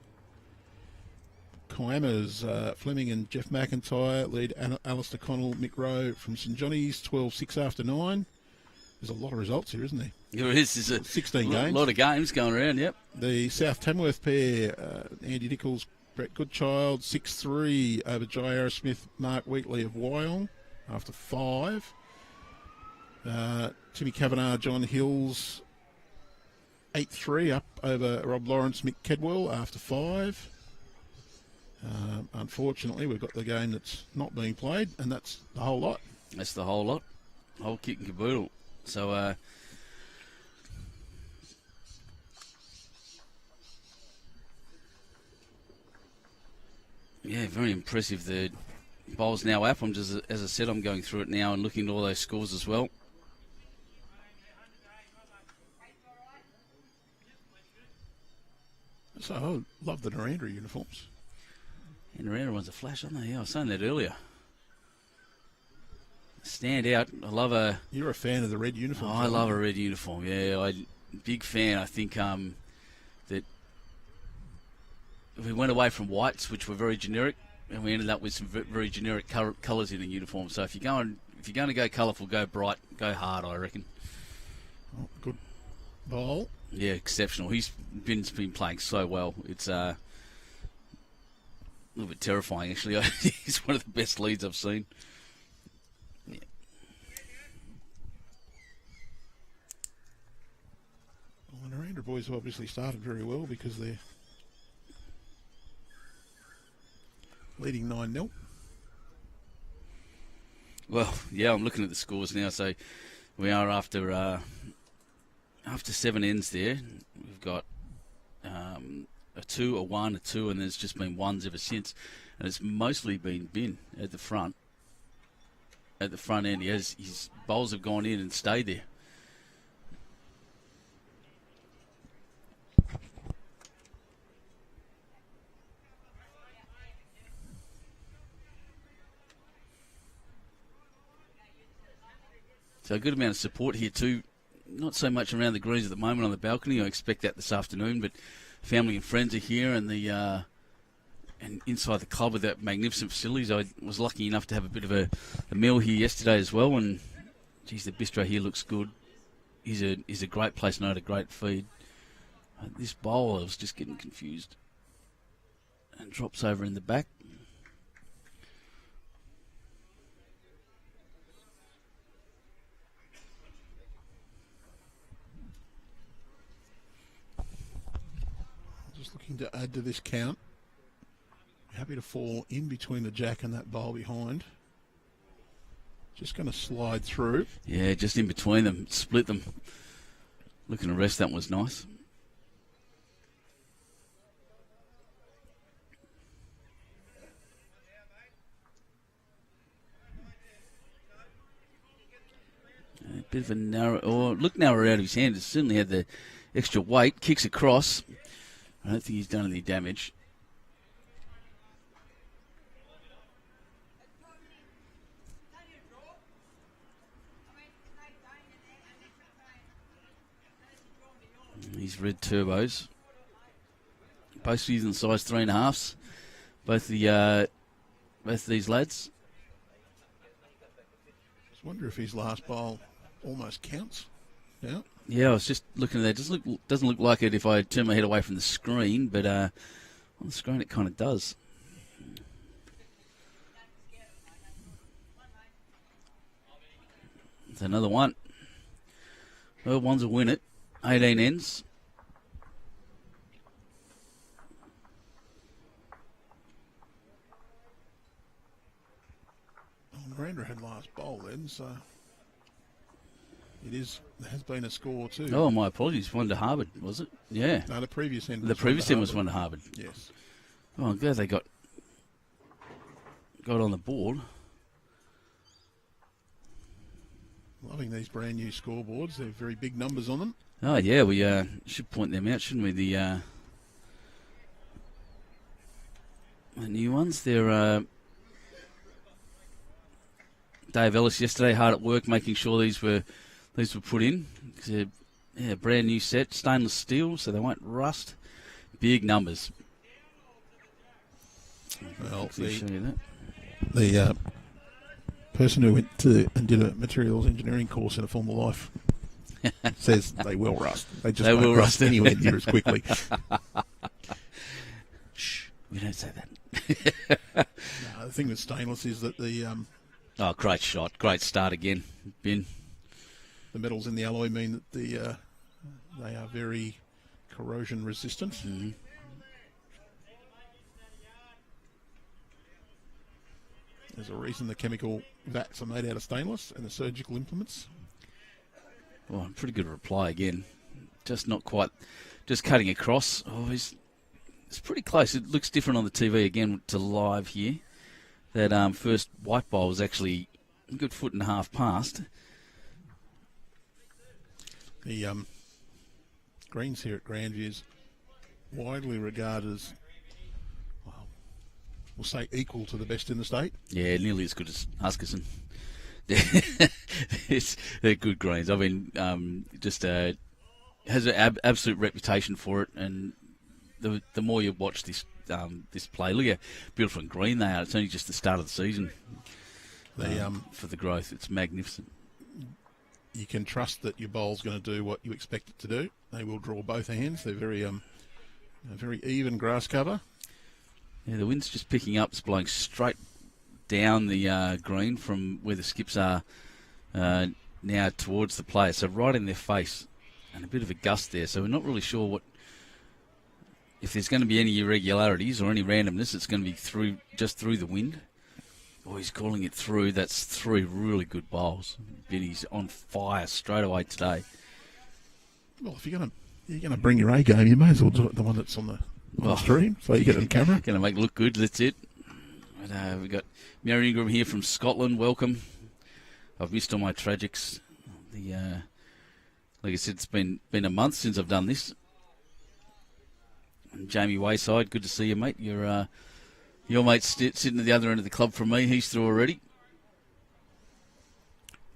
[SPEAKER 2] Kiama's Fleming and Jeff McIntyre lead Alistair Connell, Mick Rowe from St Johnny's 12-6 after 9. There's a lot of results here, isn't there?
[SPEAKER 1] There is. There's
[SPEAKER 2] 16 games.
[SPEAKER 1] A lot of games going around, yep.
[SPEAKER 2] The South Tamworth pair, Andy Nichols, Brett Goodchild, 6-3 over Jai Smith, Mark Wheatley of Wyong after 5. Timmy Kavanagh, John Hills, 8-3 up over Rob Lawrence, Mick Kedwell after 5. Unfortunately, we've got the game that's not being played, and that's the whole lot.
[SPEAKER 1] That's the whole lot. Whole kit and caboodle. So, yeah, very impressive. The bowl's now up. I'm just, as I said, I'm going through it now and looking at all those scores as well.
[SPEAKER 2] So I love the Narandra uniforms.
[SPEAKER 1] And the Narandra ones are flash, aren't they? Yeah, I was saying that earlier. Stand out. I love a...
[SPEAKER 2] You're a fan of the red uniform.
[SPEAKER 1] Oh, I love a red uniform, yeah. Big fan. I think that we went away from whites, which were very generic, and we ended up with some very generic colours in the uniform. So if you're going to go colourful, go bright, go hard, I reckon.
[SPEAKER 2] Oh, good bowl.
[SPEAKER 1] Yeah, exceptional. He's been playing so well. It's a little bit terrifying, actually. He's one of the best leads I've seen. Yeah.
[SPEAKER 2] Well, the Narandra boys have obviously started very well because they're leading 9-0.
[SPEAKER 1] Well, yeah, I'm looking at the scores now. So we are after 7 ends there. We've got a 2, a 1, a 2, and there's just been 1s ever since. And it's mostly been Bin at the front end. His bowls have gone in and stayed there. So a good amount of support here too. Not so much around the greens at the moment on the balcony. I expect that this afternoon, but family and friends are here, and and inside the club with that magnificent facilities. I was lucky enough to have a bit of a meal here yesterday as well, and geez, the bistro here looks good. Is a great place, and I had a great feed. This bowl, I was just getting confused, and drops over in the back.
[SPEAKER 2] Just looking to add to this count. Happy to fall in between the jack and that bowl behind. Just going to slide through.
[SPEAKER 1] Yeah, just in between them, split them. Looking to rest, that was nice. A bit of a narrow out of his hand. It certainly had the extra weight. Kicks across. I don't think he's done any damage. These red turbos. Both using size 3.5s. Both of these lads.
[SPEAKER 2] Just wonder if his last bowl almost counts. Yeah.
[SPEAKER 1] Yeah, I was just looking at that. Doesn't look like it if I turn my head away from the screen, but on the screen it kind of does. It's another one. Well, one's a win it. 18 ends.
[SPEAKER 2] Narandra had last bowl then, so there has been a score too.
[SPEAKER 1] Oh, my apologies. One to Harwood, was it? Yeah.
[SPEAKER 2] No, the previous end.
[SPEAKER 1] The previous end was one to Harwood.
[SPEAKER 2] Yes.
[SPEAKER 1] Oh, I'm glad they got on the board.
[SPEAKER 2] Loving these brand new scoreboards. They're very big numbers on them.
[SPEAKER 1] Oh, yeah, we should point them out, shouldn't we? The new ones. They're Dave Ellis yesterday, hard at work, making sure these were put in. Yeah, brand new set, stainless steel, so they won't rust. Big numbers.
[SPEAKER 2] Well,
[SPEAKER 1] show you that.
[SPEAKER 2] The person who went to and did a materials engineering course in a former life says they will rust. They just won't rust anywhere near as quickly.
[SPEAKER 1] Shh, we don't say that.
[SPEAKER 2] No, the thing with stainless is that the
[SPEAKER 1] oh, great shot. Great start again, Ben.
[SPEAKER 2] the metals in the alloy mean that they are very corrosion resistant.
[SPEAKER 1] Mm-hmm.
[SPEAKER 2] There's a reason the chemical vats are made out of stainless and the surgical implements.
[SPEAKER 1] Well, pretty good reply again. Just not quite. Just cutting across. Oh, it's pretty close. It looks different on the TV again to live here. That first white bowl was actually a good foot and a half past.
[SPEAKER 2] The greens here at Grandviews widely regarded as, well, we'll say equal to the best in the state.
[SPEAKER 1] Yeah, nearly as good as Huskisson. They're good greens. I mean, just has an absolute reputation for it, and the more you watch this play, look how beautiful and green they are. It's only just the start of the season. For the growth, it's magnificent.
[SPEAKER 2] You can trust that your bowl's going to do what you expect it to do. They will draw both hands. They're very even grass cover.
[SPEAKER 1] Yeah, the wind's just picking up. It's blowing straight down the green from where the skips are now towards the players. So right in their face, and a bit of a gust there. So we're not really sure if there's going to be any irregularities or any randomness. It's going to be just through the wind. Oh, he's calling it through. That's three really good bowls. Benny's on fire straight away today.
[SPEAKER 2] Well, if you're going to bring your A game, you may as well do it the one that's on the stream, so you get it on camera.
[SPEAKER 1] Going to make it look good. That's it. But, we've got Mary Ingram here from Scotland. Welcome. I've missed all my tragics. Like I said, it's been a month since I've done this. And Jamie Wayside, good to see you, mate. Your mate's sitting at the other end of the club from me. He's through already.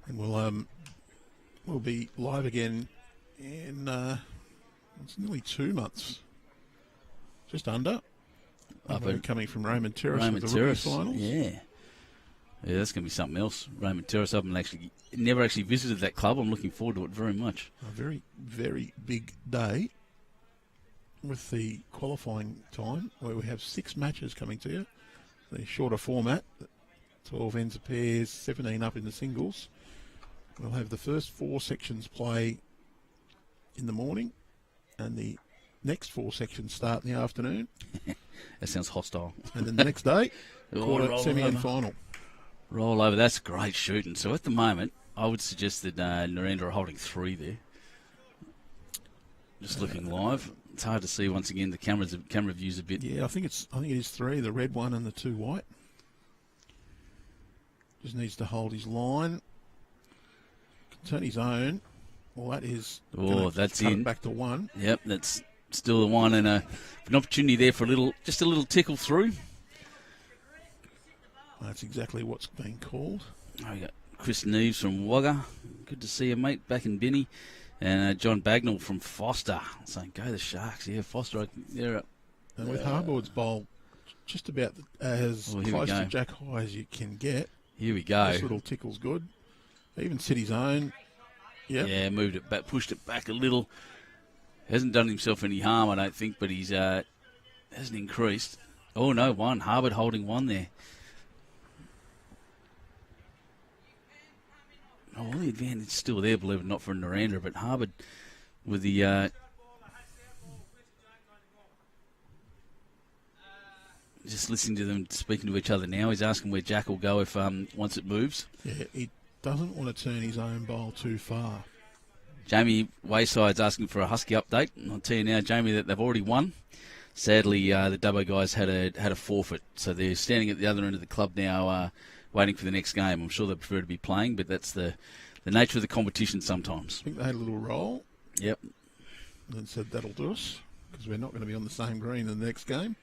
[SPEAKER 2] And we'll be live again in it's nearly 2 months, just under. Coming from Raymond Terrace with the rookie finals.
[SPEAKER 1] Yeah, that's going to be something else. Raymond Terrace. I've never actually visited that club. I'm looking forward to it very much.
[SPEAKER 2] A very, very big day with the qualifying time, where we have 6 matches coming to you. The shorter format, 12 ends of pairs, 17 up in the singles. We'll have the first 4 sections play in the morning, and the next 4 sections start in the afternoon.
[SPEAKER 1] That sounds hostile.
[SPEAKER 2] And then the next day, quarter, semi and final.
[SPEAKER 1] Roll over. That's great shooting. So at the moment, I would suggest that Narandra are holding 3 there. Just looking live. It's hard to see once again. The camera views a bit.
[SPEAKER 2] Yeah, I think it is 3, the red one and the 2 white. Just needs to hold his line. Can turn his own. Well, that is.
[SPEAKER 1] That's
[SPEAKER 2] cut
[SPEAKER 1] in.
[SPEAKER 2] It back to 1.
[SPEAKER 1] Yep, that's still the one, and an opportunity there for a little tickle through.
[SPEAKER 2] That's exactly what's being called.
[SPEAKER 1] Oh, we got Chris Neves from Wagga. Good to see you, mate. Back in Benny. And John Bagnall from Foster saying, go the Sharks. Yeah, Foster, they're up.
[SPEAKER 2] And with Harwood's bowl just about as close to Jack High as you can get.
[SPEAKER 1] Here we go.
[SPEAKER 2] This little tickle's good. Even City's own. Yep.
[SPEAKER 1] Yeah, moved it back, pushed it back a little. Hasn't done himself any harm, I don't think, but he's hasn't increased. Oh, no, one. Harwood holding one there. Oh, well, the advantage is still there, believe it or not, for Narandra, but Harwood with the... just listening to them speaking to each other now. He's asking where Jack will go if once it moves.
[SPEAKER 2] Yeah, he doesn't want to turn his own bowl too far.
[SPEAKER 1] Jamie Wayside's asking for a Husky update. I'll tell you now, Jamie, that they've already won. Sadly, the Dubbo guys had a forfeit, so they're standing at the other end of the club now, waiting for the next game. I'm sure they prefer to be playing, but that's the nature of the competition sometimes.
[SPEAKER 2] I think they had a little roll.
[SPEAKER 1] Yep.
[SPEAKER 2] And said that'll do us, because we're not going to be on the same green in the next game.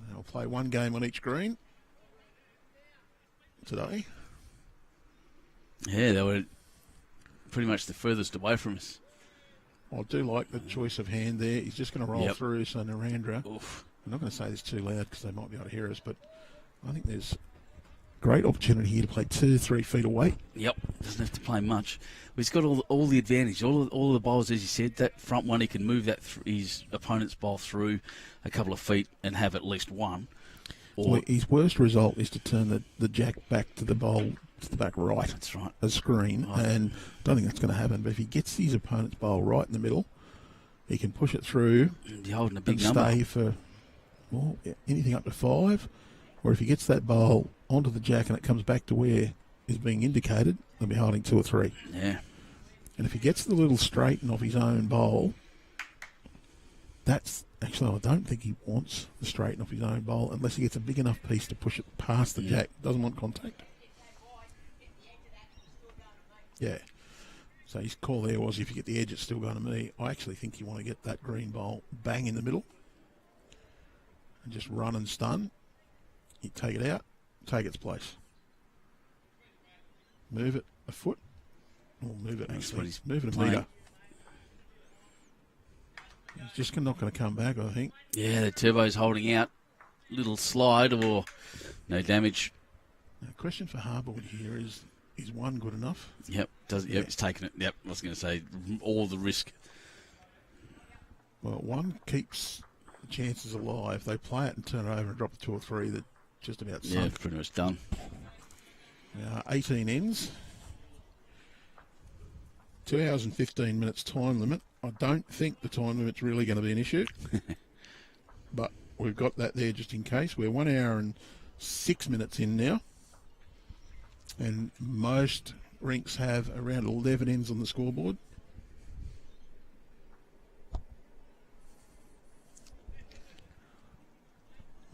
[SPEAKER 2] They'll play one game on each green today.
[SPEAKER 1] Yeah, they were pretty much the furthest away from us.
[SPEAKER 2] I do like the choice of hand there. He's just going to roll through, so Narandra.
[SPEAKER 1] Oof.
[SPEAKER 2] I'm not going to say this too loud because they might be able to hear us, but I think there's great opportunity here to play 2-3 feet away.
[SPEAKER 1] Yep, doesn't have to play much. He's got all the advantage. All the bowls, as you said, that front one, he can move that his opponent's bowl through a couple of feet and have at least one. Or
[SPEAKER 2] his worst result is to turn the jack back to the bowl, to the back right.
[SPEAKER 1] That's right.
[SPEAKER 2] A screen, and I don't think that's going to happen. But if he gets his opponent's bowl right in the middle, he can push it through
[SPEAKER 1] You're holding a big
[SPEAKER 2] and
[SPEAKER 1] number.
[SPEAKER 2] stay for anything up to 5. Or if he gets that bowl onto the jack and it comes back to where is being indicated, they'll be holding 2 or 3.
[SPEAKER 1] Yeah.
[SPEAKER 2] And if he gets the little straighten off his own bowl, that's actually, I don't think he wants the straighten off his own bowl unless he gets a big enough piece to push it past the jack. Doesn't want contact. Yeah. So his call there was, if you get the edge, it's still going to me. I actually think you want to get that green bowl bang in the middle and just run and stun. You take it out, take its place. Move it a foot. Or move it actually. Move it a metre. He's just not going to come back, I think.
[SPEAKER 1] Yeah, the turbo's holding out. Little slide or no damage.
[SPEAKER 2] Now, question for Harwood here is one good enough?
[SPEAKER 1] Yep, he's taken it. Yep, I was going to say all the risk.
[SPEAKER 2] Well, one keeps the chances alive. They play it and turn it over and drop the 2 or 3 that just about sunk.
[SPEAKER 1] Yeah, pretty much done.
[SPEAKER 2] 18 ends. 2 hours and 15 minutes time limit. I don't think the time limit's really going to be an issue. But we've got that there just in case. We're 1 hour and 6 minutes in now. And most rinks have around 11 ends on the scoreboard.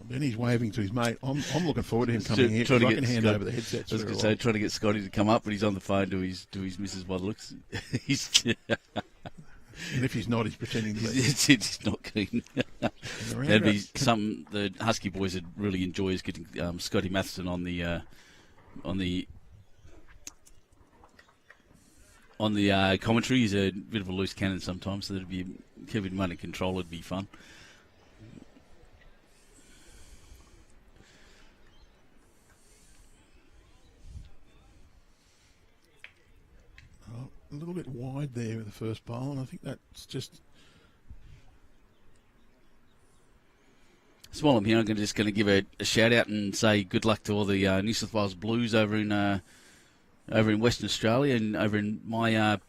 [SPEAKER 2] Benny's waving to his mate. I'm looking forward to him coming here because I can hand over the headsets.
[SPEAKER 1] I was going to say, trying to get Scotty to come up, but he's on the phone to his missus by the looks.
[SPEAKER 2] And if he's not, he's pretending to be.
[SPEAKER 1] He's not keen. That'd be something the Husky boys would really enjoy, is getting Scotty Matheson on the commentary. He's a bit of a loose cannon sometimes, so that'd be keep him under control. It'd be fun.
[SPEAKER 2] A little bit wide there with the first bowl, and I think that's just.
[SPEAKER 1] So while I'm here, I'm just going to give a shout out and say good luck to all the New South Wales Blues over in Western Australia and over in my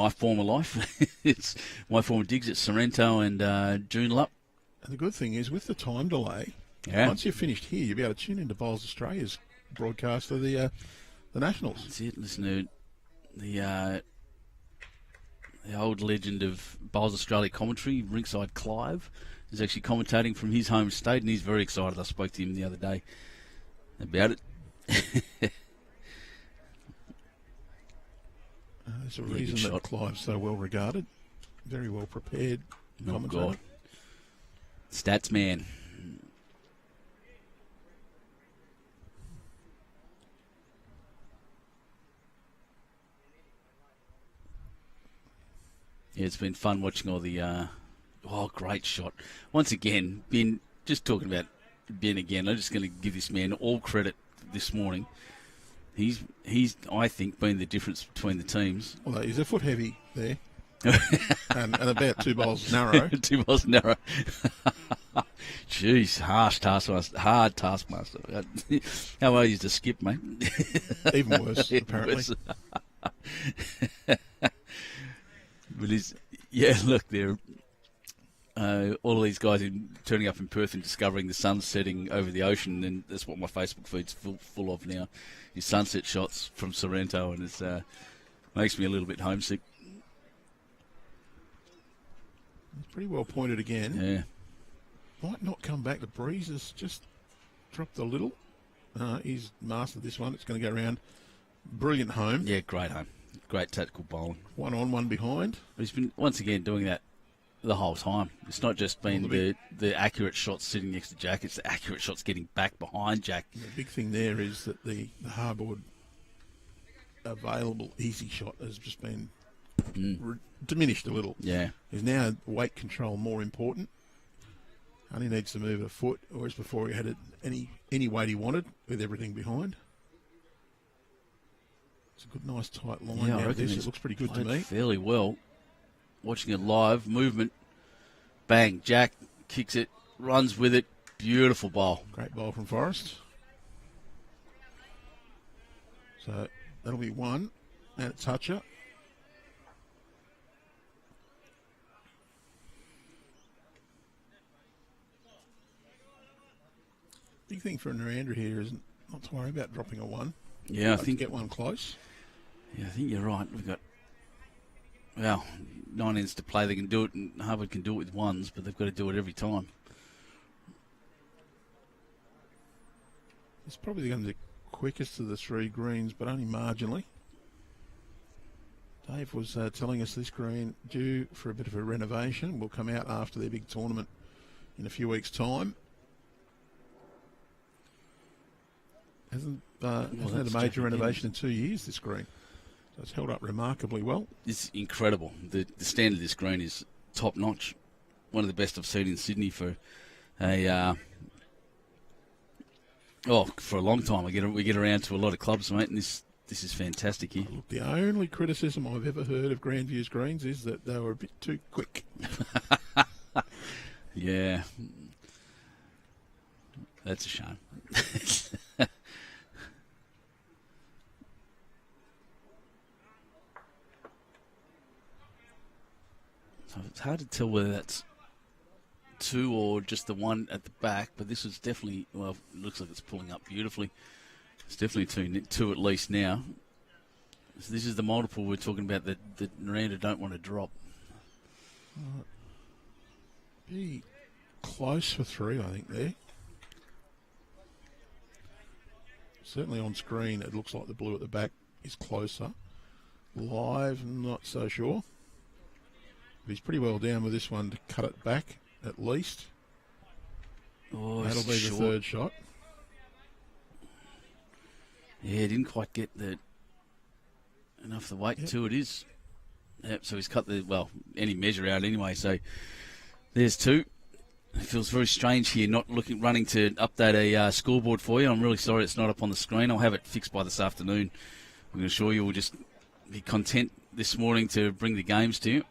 [SPEAKER 1] former life. It's my former digs at Sorrento and Joondalup.
[SPEAKER 2] And the good thing is, with the time delay, once you're finished here, you'll be able to tune into Bowls Australia's broadcast of the Nationals.
[SPEAKER 1] That's it. Listen to the old legend of Bowls Australia commentary, Rinkside Clive, is actually commentating from his home state, and he's very excited. I spoke to him the other day about it.
[SPEAKER 2] There's a reason that Clive's so well regarded, very well prepared commentator.
[SPEAKER 1] God. Stats man. Yeah, it's been fun watching all the. Great shot. Once again, Ben, just talking about Ben again, I'm just going to give this man all credit this morning. He's I think, been the difference between the teams.
[SPEAKER 2] Although he's a foot heavy there. and about 2 bowls narrow.
[SPEAKER 1] 2 bowls narrow. Jeez, hard taskmaster. How well used to skip, mate?
[SPEAKER 2] Even worse, apparently.
[SPEAKER 1] Worse. But look, they're all of these guys turning up in Perth and discovering the sun setting over the ocean, and that's what my Facebook feed's full of now, is sunset shots from Sorrento, and it makes me a little bit homesick.
[SPEAKER 2] It's pretty well pointed again.
[SPEAKER 1] Yeah.
[SPEAKER 2] Might not come back. The breeze has just dropped a little. He's mastered this one. It's going to go around. Brilliant home.
[SPEAKER 1] Yeah, great home. Great tactical bowling.
[SPEAKER 2] 1 on, 1 behind.
[SPEAKER 1] But he's been, once again, doing that the whole time. It's not just been the accurate shots sitting next to Jack. It's the accurate shots getting back behind Jack.
[SPEAKER 2] The big thing there is that the Harwood available easy shot has just been diminished a little.
[SPEAKER 1] Yeah.
[SPEAKER 2] Is now weight control more important. Only needs to move a foot, whereas before he had it any weight he wanted with everything behind. It's a good, nice, tight line.
[SPEAKER 1] Yeah, I
[SPEAKER 2] now
[SPEAKER 1] reckon
[SPEAKER 2] this. It looks pretty good to me.
[SPEAKER 1] Fairly well. Watching it live, movement, bang, Jack kicks it, runs with it, beautiful bowl.
[SPEAKER 2] Great bowl from Forrest. So that'll be 1 and a toucher. Big thing for Narandra here is not to worry about dropping a 1.
[SPEAKER 1] Yeah, I think
[SPEAKER 2] get one close.
[SPEAKER 1] Yeah, I think you're right. We've got 9 ends to play. They can do it, and Harwood can do it with 1s, but they've got to do it every time.
[SPEAKER 2] It's probably going to be the quickest of the 3 greens, but only marginally. Dave was telling us this green due for a bit of a renovation. Will come out after their big tournament in a few weeks' time. Hasn't had a major renovation in 2 years, this green. So it's held up remarkably well.
[SPEAKER 1] It's incredible. The standard of this green is top notch. One of the best I've seen in Sydney for a long time. We get around to a lot of clubs, mate, and this is fantastic here.
[SPEAKER 2] Look, the only criticism I've ever heard of Grandviews greens is that they were a bit too quick.
[SPEAKER 1] Yeah. That's a shame. So it's hard to tell whether that's 2 or just the 1 at the back, but this is definitely, well, it looks like it's pulling up beautifully. It's definitely 2 at least now. So this is the multiple we're talking about that Narandra don't want to drop.
[SPEAKER 2] Be close for 3, I think, there. Certainly on screen, it looks like the blue at the back is closer. Live, not so sure. But he's pretty well down with this one to cut it back, at least.
[SPEAKER 1] Oh,
[SPEAKER 2] that'll be the 3rd shot.
[SPEAKER 1] Yeah, didn't quite get enough of the weight to it is. Yep, so he's cut any measure out anyway. So there's 2. It feels very strange here, not running to update a scoreboard for you. I'm really sorry it's not up on the screen. I'll have it fixed by this afternoon. I'm going to assure you we'll just be content this morning to bring the games to you.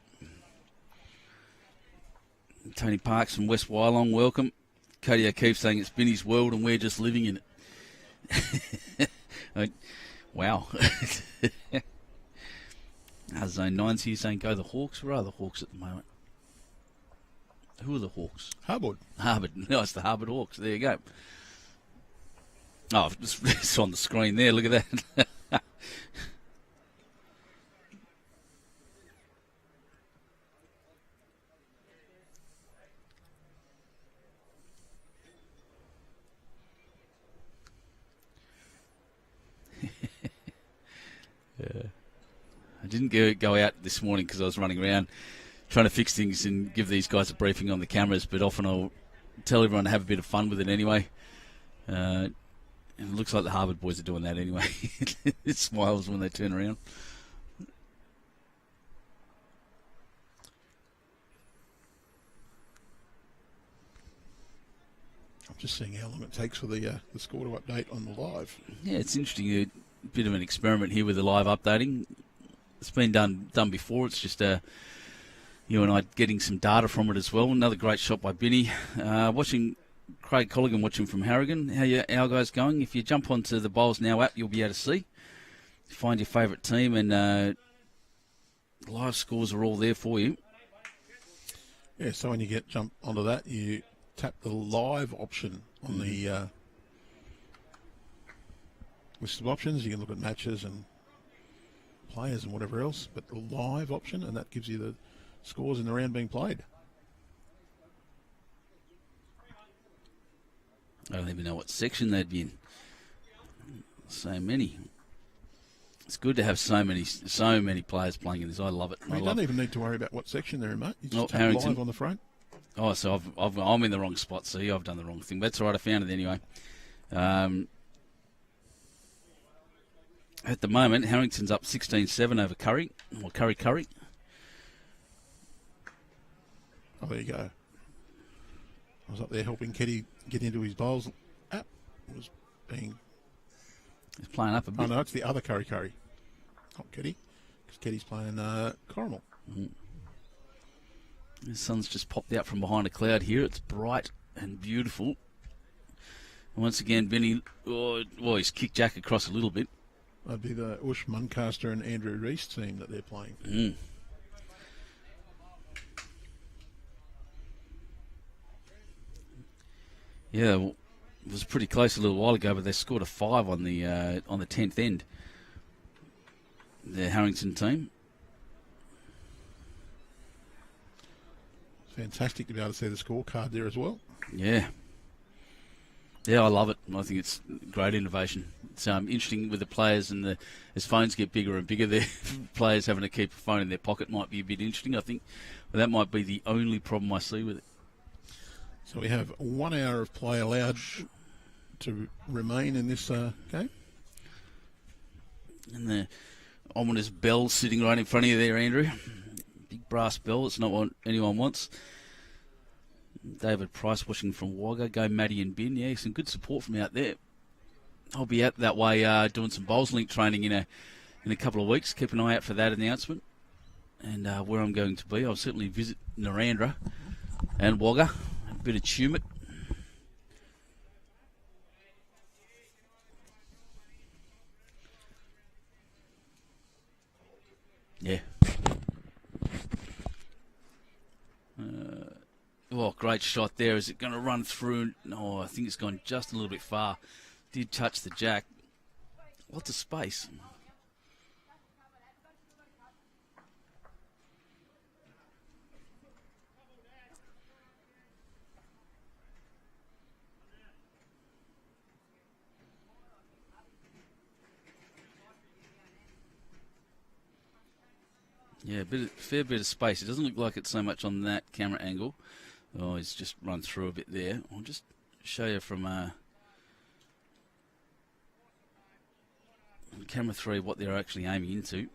[SPEAKER 1] Tony Parks from West Wyalong, welcome. Cody O'Keefe saying it's Binny's world and we're just living in it. Wow. Zone 9's here saying go the Hawks. Where are the Hawks at the moment? Who are the Hawks?
[SPEAKER 2] Harwood.
[SPEAKER 1] Harwood. No, it's the Harwood Hawks. There you go. Oh, it's on the screen there. Look at that. I didn't go out this morning because I was running around trying to fix things and give these guys a briefing on the cameras, but often I'll tell everyone to have a bit of fun with it anyway. And it looks like the Harwood boys are doing that anyway. It smiles when they turn around.
[SPEAKER 2] I'm just seeing how long it takes for the score to update on the live.
[SPEAKER 1] Yeah, it's interesting. bit of an experiment here with the live updating. It's been done before. It's just you and I getting some data from it as well. Another great shot by Binny. Watching Craig Colligan watching from Harrigan. How our guys going? If you jump onto the Bowls Now app, you'll be able to see. Find your favourite team, and live scores are all there for you.
[SPEAKER 2] Yeah, so when you jump onto that, you tap the live option on the list of options. You can look at matches and players and whatever else, but the live option, and that gives you the scores in the round being played.
[SPEAKER 1] I don't even know what section they'd be in. So many. It's good to have so many players playing in this. I love it.
[SPEAKER 2] You don't even need to worry about what section they're in, mate. You just tap
[SPEAKER 1] Harrington.
[SPEAKER 2] live on the front.
[SPEAKER 1] Oh, so I'm in the wrong spot. See, I've done the wrong thing. That's all right. I found it anyway. At the moment, Harrington's up 16-7 over Curry. Or Curry.
[SPEAKER 2] Oh, there you go. I was up there helping Keddy get into his bowls app. He's
[SPEAKER 1] playing up a bit.
[SPEAKER 2] Oh, no, it's the other Curry. Not Keddy. Because Keddy's playing Coronel.
[SPEAKER 1] The sun's just popped out from behind a cloud here. It's bright and beautiful. And once again, Benny, he's kicked Jack across a little bit.
[SPEAKER 2] That'd be the Ush Muncaster and Andrew Reese team that they're playing.
[SPEAKER 1] Yeah, well, it was pretty close a little while ago, but they scored a 5 on the 10th end. The Harrington team.
[SPEAKER 2] Fantastic to be able to see the scorecard there as well.
[SPEAKER 1] Yeah, I love it. I think it's great innovation. It's interesting with the players, and as phones get bigger and bigger, the players having to keep a phone in their pocket might be a bit interesting, I think. But that might be the only problem I see with it.
[SPEAKER 2] So we have 1 hour of play allowed to remain in this game.
[SPEAKER 1] And the ominous bell sitting right in front of you there, Andrew. Big brass bell. It's not what anyone wants. David Price watching from Wagga. Go Maddie and Bin. Yeah, some good support from out there. I'll be out that way doing some Bowls Link training in a couple of weeks. Keep an eye out for that announcement. And where I'm going to be, I'll certainly visit Narandra and Wagga. A bit of Tumut. Yeah. Great shot there. Is it going to run through? No, I think it's gone just a little bit far. Did touch the jack. Lots of space. Yeah, fair bit of space. It doesn't look like it's so much on that camera angle. Oh, he's just run through a bit there. I'll just show you from camera 3 what they're actually aiming into.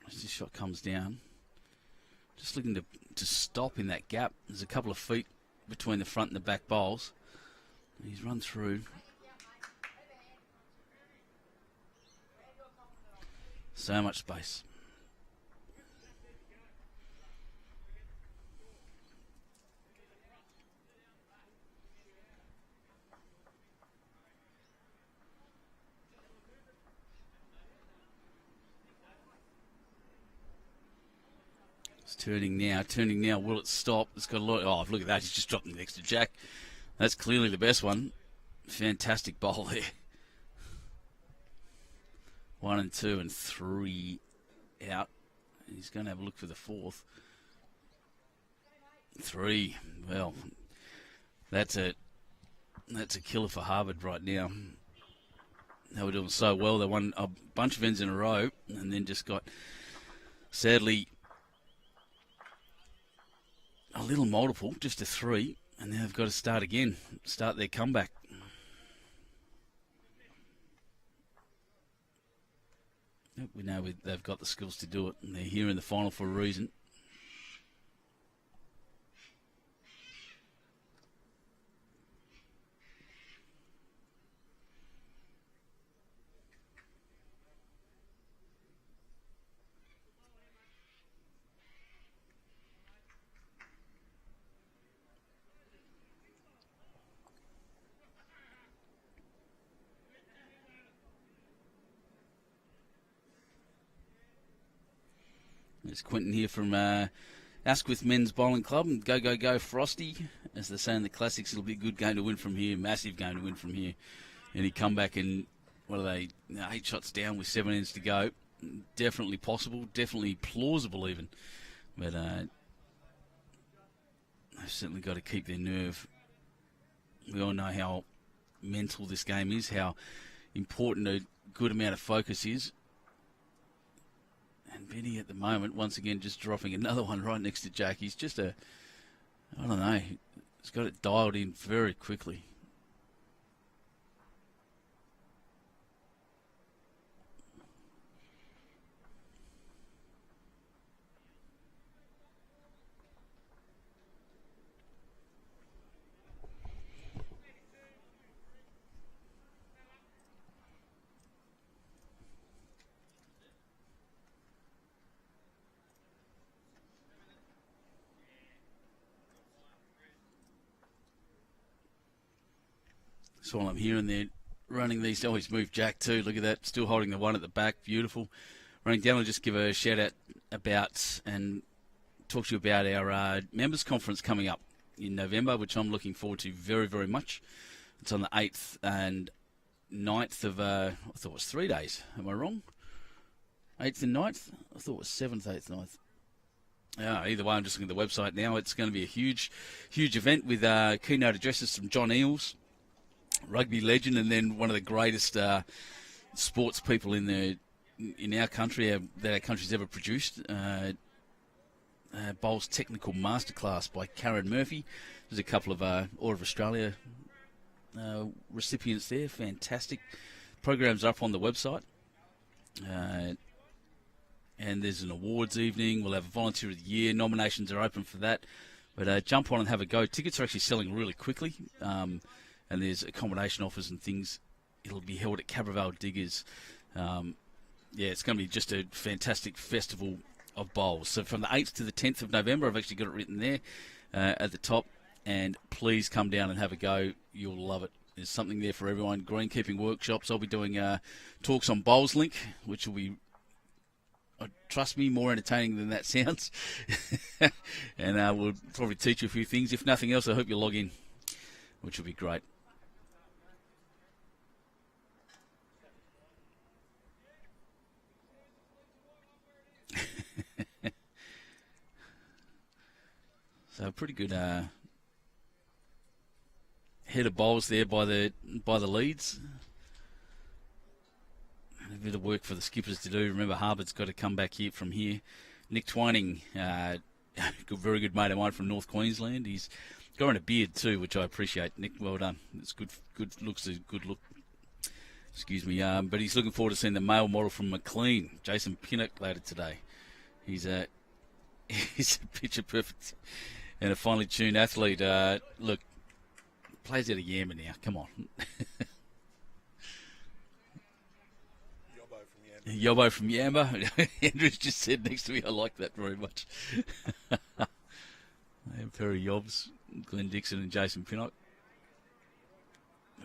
[SPEAKER 1] As this shot comes down, just looking to stop in that gap. There's a couple of feet between the front and the back bowls. He's run through. So much space. It's turning now. Will it stop? It's got a lot. Oh, look at that. He's just dropped it next to Jack. That's clearly the best one. Fantastic bowl there. 1 and 2 and 3 out. He's going to have a look for the 4th. 3. Well, that's a killer for Harwood right now. They were doing so well. They won a bunch of ends in a row and then just got, sadly, a little multiple, just a 3. And now they've got to start again, start their comeback. We know they've got the skills to do it, and they're here in the final for a reason. There's Quentin here from Asquith Men's Bowling Club. And go, go, go, Frosty. As they say in the classics, it'll be a good game to win from here. Massive game to win from here. Any comeback and, what are they, 8 shots down with 7 ends to go. Definitely possible, definitely plausible even. But they've certainly got to keep their nerve. We all know how mental this game is, how important a good amount of focus is. And Benny at the moment, once again, just dropping another one right next to Jack. He's just I don't know, he's got it dialed in very quickly. So while I'm here and they're running these, he's moved Jack too. Look at that, still holding the one at the back. Beautiful. Running down, I'll just give a shout out about and talk to you about our members conference coming up in November, which I'm looking forward to very, very much. It's on the 8th and 9th of, I thought it was 3 days. Am I wrong? 8th and 9th? I thought it was 7th, 8th, 9th. Either way, I'm just looking at the website now. It's going to be a huge, huge event with keynote addresses from John Eales, rugby legend, and then one of the greatest sports people in our country that our country's ever produced. Bowls Technical Masterclass by Karen Murphy. There's a couple of Order of Australia recipients there. Fantastic. Programs are up on the website. And there's an awards evening. We'll have a Volunteer of the Year. Nominations are open for that. But jump on and have a go. Tickets are actually selling really quickly. And there's accommodation offers and things. It'll be held at Cabrevale Diggers. It's going to be just a fantastic festival of bowls. So from the 8th to the 10th of November, I've actually got it written there at the top. And please come down and have a go. You'll love it. There's something there for everyone. Greenkeeping workshops. I'll be doing talks on Bowls Link, which will be, trust me, more entertaining than that sounds. And we'll probably teach you a few things. If nothing else, I hope you log in, which will be great. So pretty good head of bowls there by the leads. A bit of work for the skippers to do. Remember, Harwood's got to come back here from here. Nick Twining, very good mate of mine from North Queensland. He's growing a beard too, which I appreciate. Nick, well done. It's good. Looks a good look. Excuse me. But he's looking forward to seeing the male model from Maclean, Jason Pinnock, later today. He's a picture perfect and a finely tuned athlete. Look, plays out of Yamba now. Come on. Yobbo from Yamba. Andrew's just said next to me, I like that very much. A pair of Yobs, Glenn Dickson and Jason Pinnock.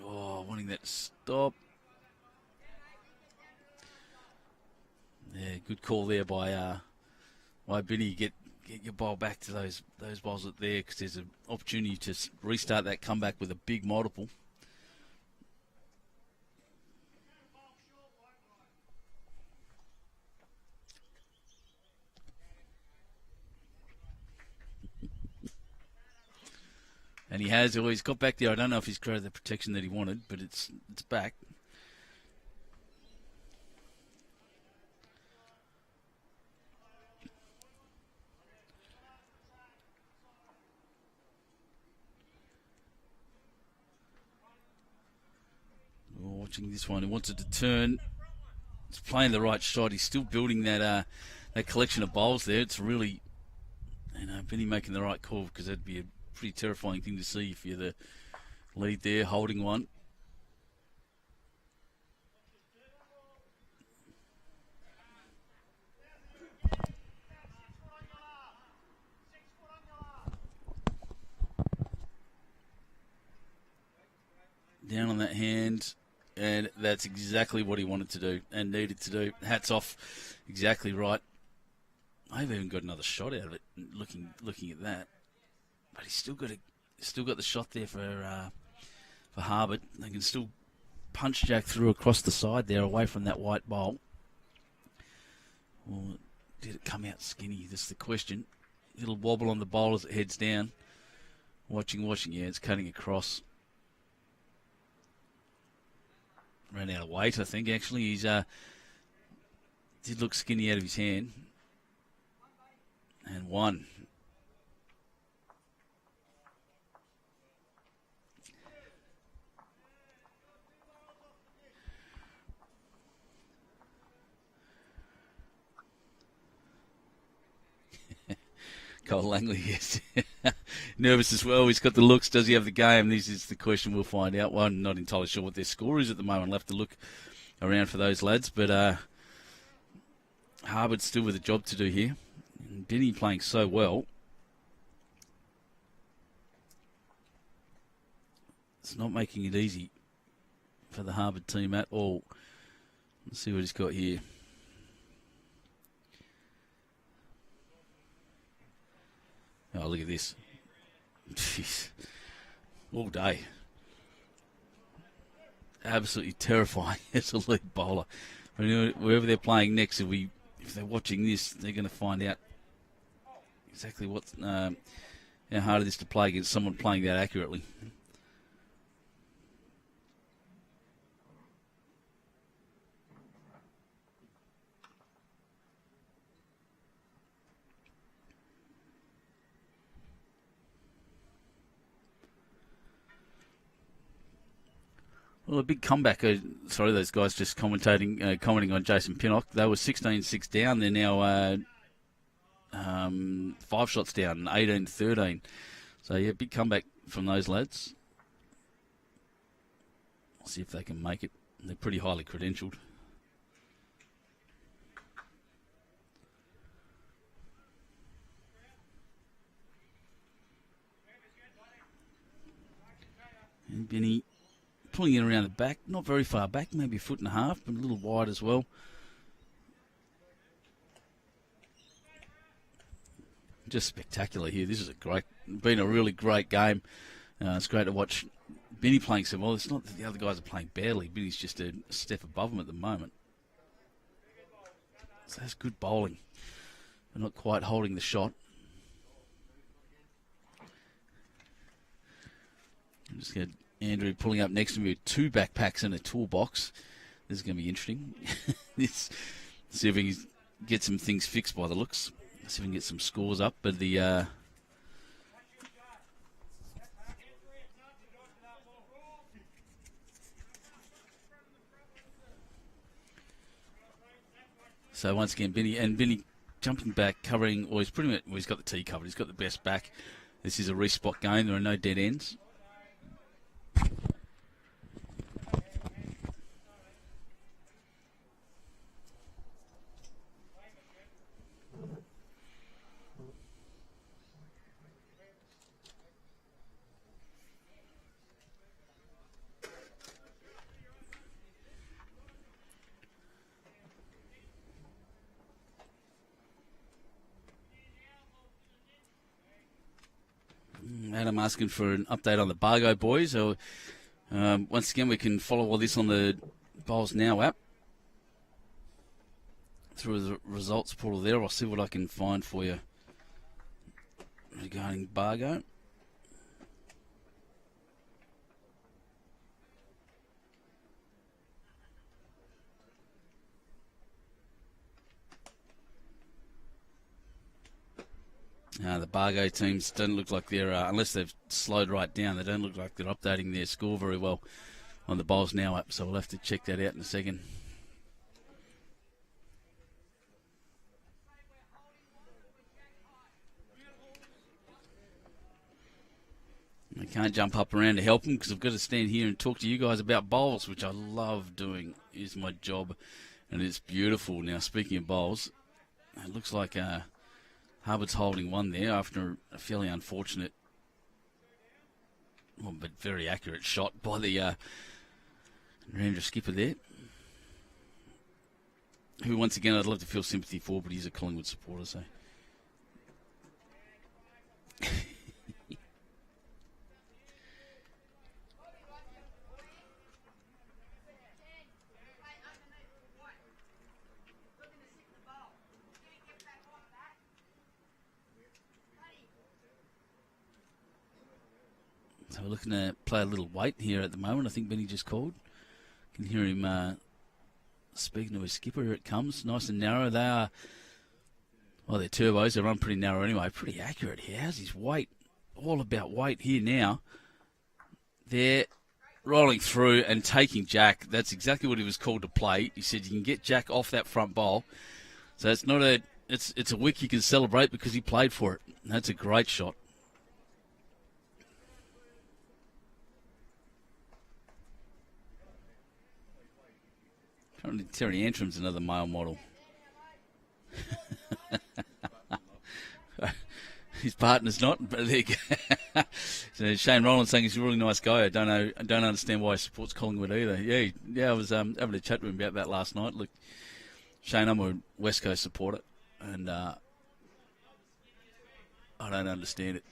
[SPEAKER 1] Oh, wanting that to stop. Yeah, good call there by Benny. Get your bowl back to those bowls up there, because there's an opportunity to restart that comeback with a big multiple. And he has always got back there. I don't know if he's created the protection that he wanted, but it's back. Watching this one, he wants it to turn. He's playing the right shot. He's still building that collection of bowls there. It's really, Benny making the right call, because that'd be a pretty terrifying thing to see if you're the lead there, holding one. Down on that hand, and that's exactly what he wanted to do and needed to do. Hats off, exactly right. I've even got another shot out of it. Looking at that, but he's still got the shot there for Harwood. They can still punch jack through across the side there, away from that white bowl. Or did it come out skinny? That's the question. Little wobble on the bowl as it heads down. Watching. Yeah, it's cutting across. Ran out of weight, I think. Actually, he's did look skinny out of his hand. And one. Cole Langley, yes. Nervous as well. He's got the looks. Does he have the game? This is the question we'll find out. Well, I'm not entirely sure what their score is at the moment. I'll have to look around for those lads. But Harwood still with a job to do here. And Benny playing so well. It's not making it easy for the Harwood team at all. Let's see what he's got here. Oh, look at this. Jeez. All day. Absolutely terrifying as a lead bowler. Wherever they're playing next, if they're watching this, they're going to find out exactly how hard it is to play against someone playing that accurately. Well, a big comeback. Sorry, those guys just commenting on Jason Pinnock. They were 16-6 down. They're now 5 shots down, 18-13. So, yeah, big comeback from those lads. We'll see if they can make it. They're pretty highly credentialed. And Benny pulling it around the back, not very far back, maybe a 1.5 foot, but a little wide as well. Just spectacular here. This is been a really great game. It's great to watch Benny playing so well. It's not that the other guys are playing badly. Benny's just a step above him at the moment. So that's good bowling. They're not quite holding the shot. I'm just going to Andrew pulling up next to me with 2 backpacks and a toolbox. This is going to be interesting. See if we can get some things fixed by the looks. See if we can get some scores up. But so once again, Benny jumping back, covering. Well, he's got the tee covered. He's got the best back. This is a respot game. There are no dead ends. Adam asking for an update on the Bargo boys. So, once again, we can follow all this on the Bowls Now app through the results portal there. I'll see what I can find for you regarding Bargo. The Bargo teams don't look like they're, unless they've slowed right down, they don't look like they're updating their score very well on the Bowls Now app, so we'll have to check that out in a second. I can't jump up around to help them because I've got to stand here and talk to you guys about bowls, which I love doing. Is my job, and it's beautiful. Now, speaking of bowls, it looks like Harwood's holding one there after a fairly unfortunate, but very accurate shot by the Narandra skipper there. who once again I'd love to feel sympathy for, but he's a Collingwood supporter, so. So we're looking to play a little weight here at the moment. I think Benny just called. Can hear him speaking to his skipper. Here it comes. Nice and narrow. They are, well, they're turbos. They run pretty narrow anyway. Pretty accurate here. How's his weight? All about weight here now. They're rolling through and taking Jack. That's exactly what he was called to play. He said you can get Jack off that front bowl. So it's not a, it's a wick you can celebrate because he played for it. That's a great shot. Apparently Terry Antrim's another male model. His partner's not, but there you go. So Shane Rowland saying he's a really nice guy. I don't understand why he supports Collingwood either. Yeah. I was having a chat with him about that last night. Look, Shane, I'm a West Coast supporter, and I don't understand it.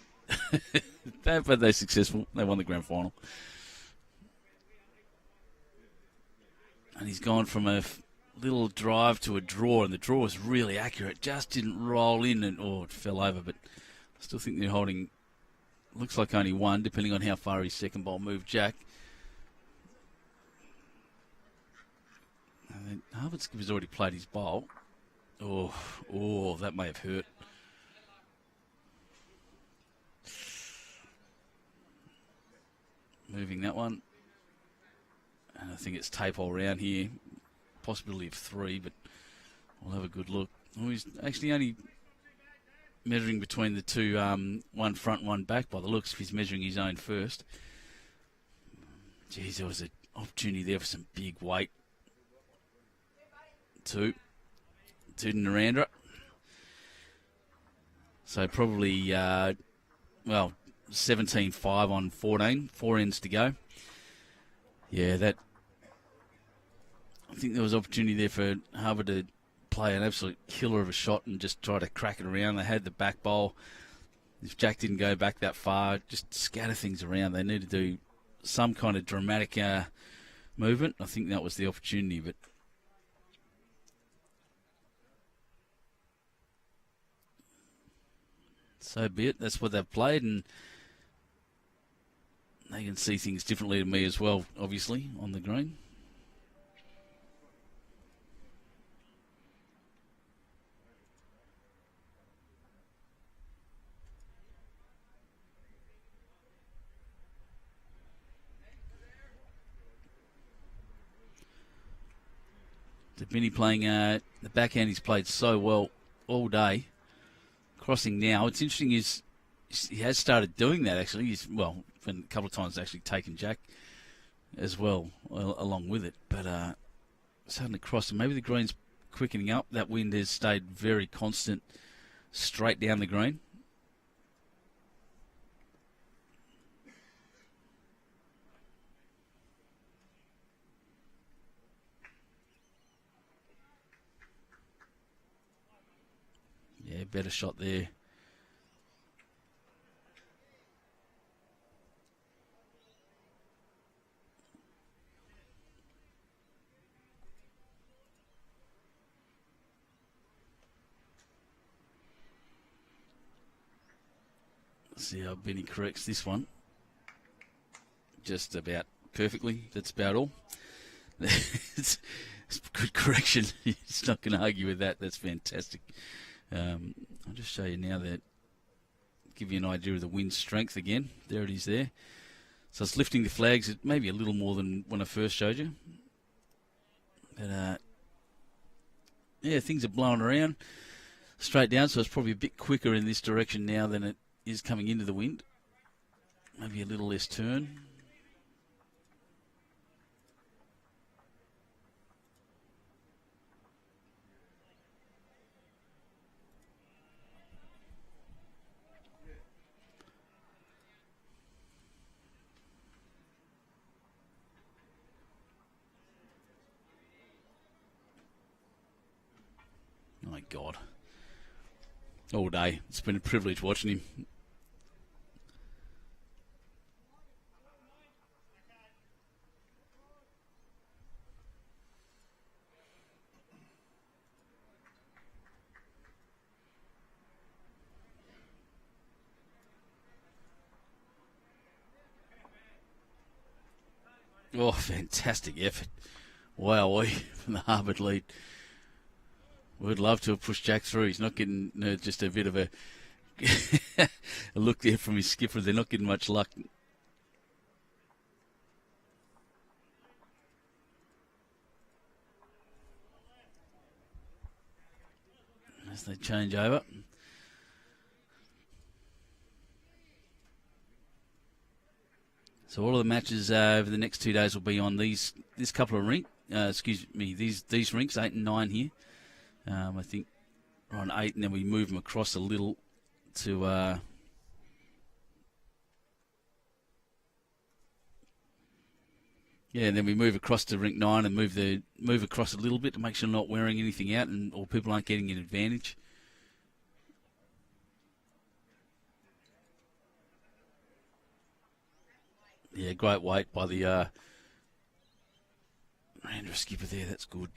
[SPEAKER 1] But they're successful. They won the grand final. And he's gone from a little drive to a draw, and the draw was really accurate. Just didn't roll in, and it fell over. But I still think they're holding, looks like only one, depending on how far his second bowl moved Jack. And then Harwood skipper's already played his bowl. Oh, that may have hurt. Moving that one. And I think it's tape all round here. Possibility of 3, but we'll have a good look. Oh, he's actually only measuring between the two, one front, one back by the looks. If he's measuring his own first. Geez, there was an opportunity there for some big weight. 2 to Narandra. So probably, 17.5 on 14. 4 ends to go. Yeah, I think there was opportunity there for Harwood to play an absolute killer of a shot and just try to crack it around. They had the back bowl. If Jack didn't go back that far, just scatter things around. They need to do some kind of dramatic movement. I think that was the opportunity, but so be it. That's what they've played, and they can see things differently to me as well, obviously, on the green. Benny playing the backhand. He's played so well all day. Crossing now. What's interesting is he has started doing that, actually. He's, been a couple of times actually taken Jack as well along with it. But starting to cross. And maybe the green's quickening up. That wind has stayed very constant straight down the green. Yeah, better shot there. Let's see how Benny corrects this one. Just about perfectly. That's about all. It's good correction. He's not going to argue with that. That's fantastic. I'll just show you now that, give you an idea of the wind strength again. There it is there. So it's lifting the flags at maybe a little more than when I first showed you. But, yeah, things are blowing around straight down, so it's probably a bit quicker in this direction now than it is coming into the wind. Maybe a little less turn. God. All day. It's been a privilege watching him. Oh, fantastic effort. Wow, from the Harwood lead. We'd love to have pushed Jack through. He's not getting just a bit of a look there from his skipper. They're not getting much luck. As they change over. So all of the matches over the next 2 days will be on this couple of rinks. These rinks, 8 and 9 here. I think we're on 8, and then we move them across a little to and then we move across to rink 9 and move across a little bit to make sure not wearing anything out or people aren't getting an advantage. Yeah, great weight by the Narandra skipper there. That's good.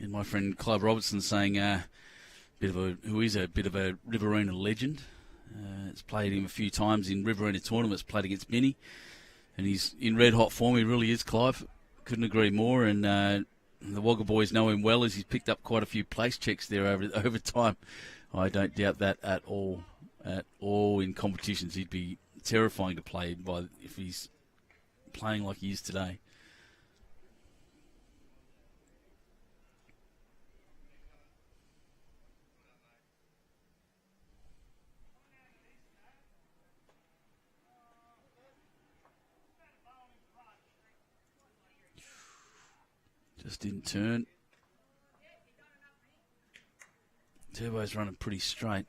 [SPEAKER 1] And my friend Clive Robertson saying who is a bit of a Riverina legend. It's played him a few times in Riverina tournaments, played against Benny. And he's in red hot form, he really is, Clive. Couldn't agree more. And the Wagga boys know him well as he's picked up quite a few place checks there over time. I don't doubt that at all. At all in competitions, he'd be terrifying to play if he's playing like he is today. Just didn't turn. Turbo's running pretty straight.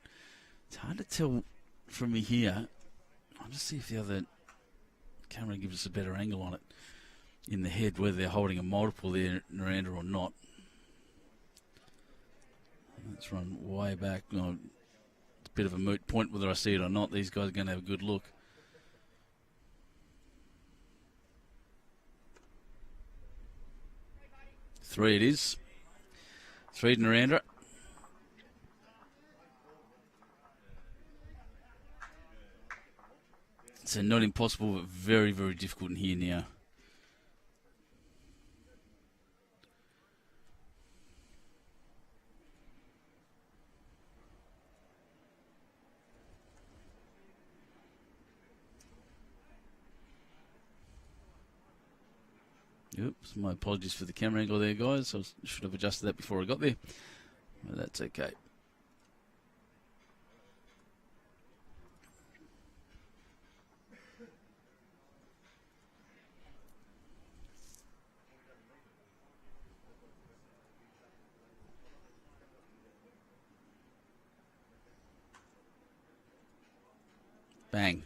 [SPEAKER 1] It's hard to tell from me here. I'll just see if the other camera gives us a better angle on it in the head, whether they're holding a multiple there, Narandra, or not. Let's run way back. It's a bit of a moot point whether I see it or not. These guys are going to have a good look. Three it is. 3 to Narandra. So not impossible, but very, very difficult in here now. Oops, my apologies for the camera angle there, guys. I should have adjusted that before I got there. But that's okay. Bang.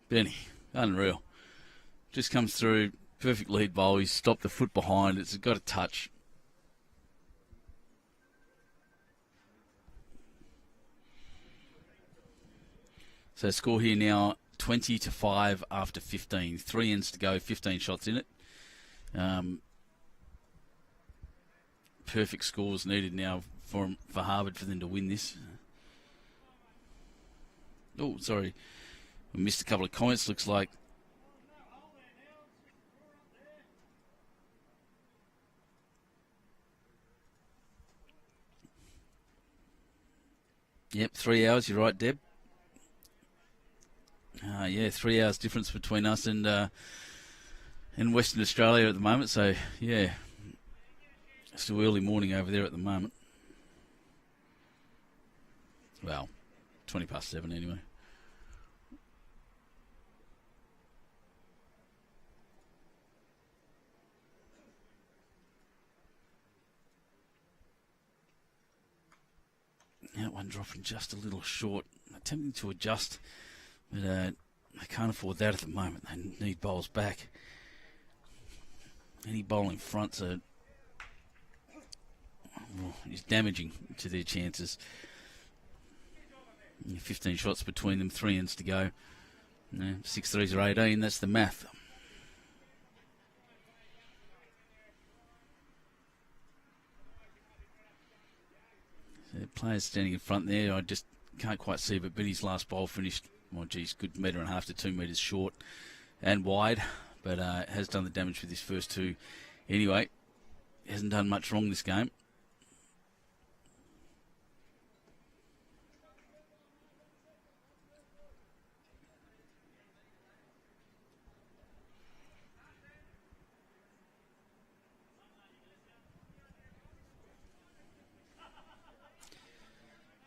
[SPEAKER 1] Benny. Unreal. Just comes through. Perfect lead bowl. He's stopped the foot behind. It's got a touch. So score here now 20-5 after 15. 3 ends to go, 15 shots in it. Perfect scores needed now for Harwood for them to win this. Oh, sorry. I missed a couple of comments. Looks like yep, 3 hours. You're right, Deb. Yeah, 3 hours difference between us and in Western Australia at the moment. So, yeah, still early morning over there at the moment. Well, 20 past 7 anyway. That one dropping just a little short. Attempting to adjust, but they can't afford that at the moment. They need bowls back. Any bowl in front is damaging to their chances. 15 shots between them, 3 ends to go. 6 threes are 18, that's the math. The players standing in front there, I just can't quite see, but Benny's last bowl finished, well, geez, good metre and a half to 2 metres short and wide, but has done the damage with his first 2 anyway. Hasn't done much wrong this game.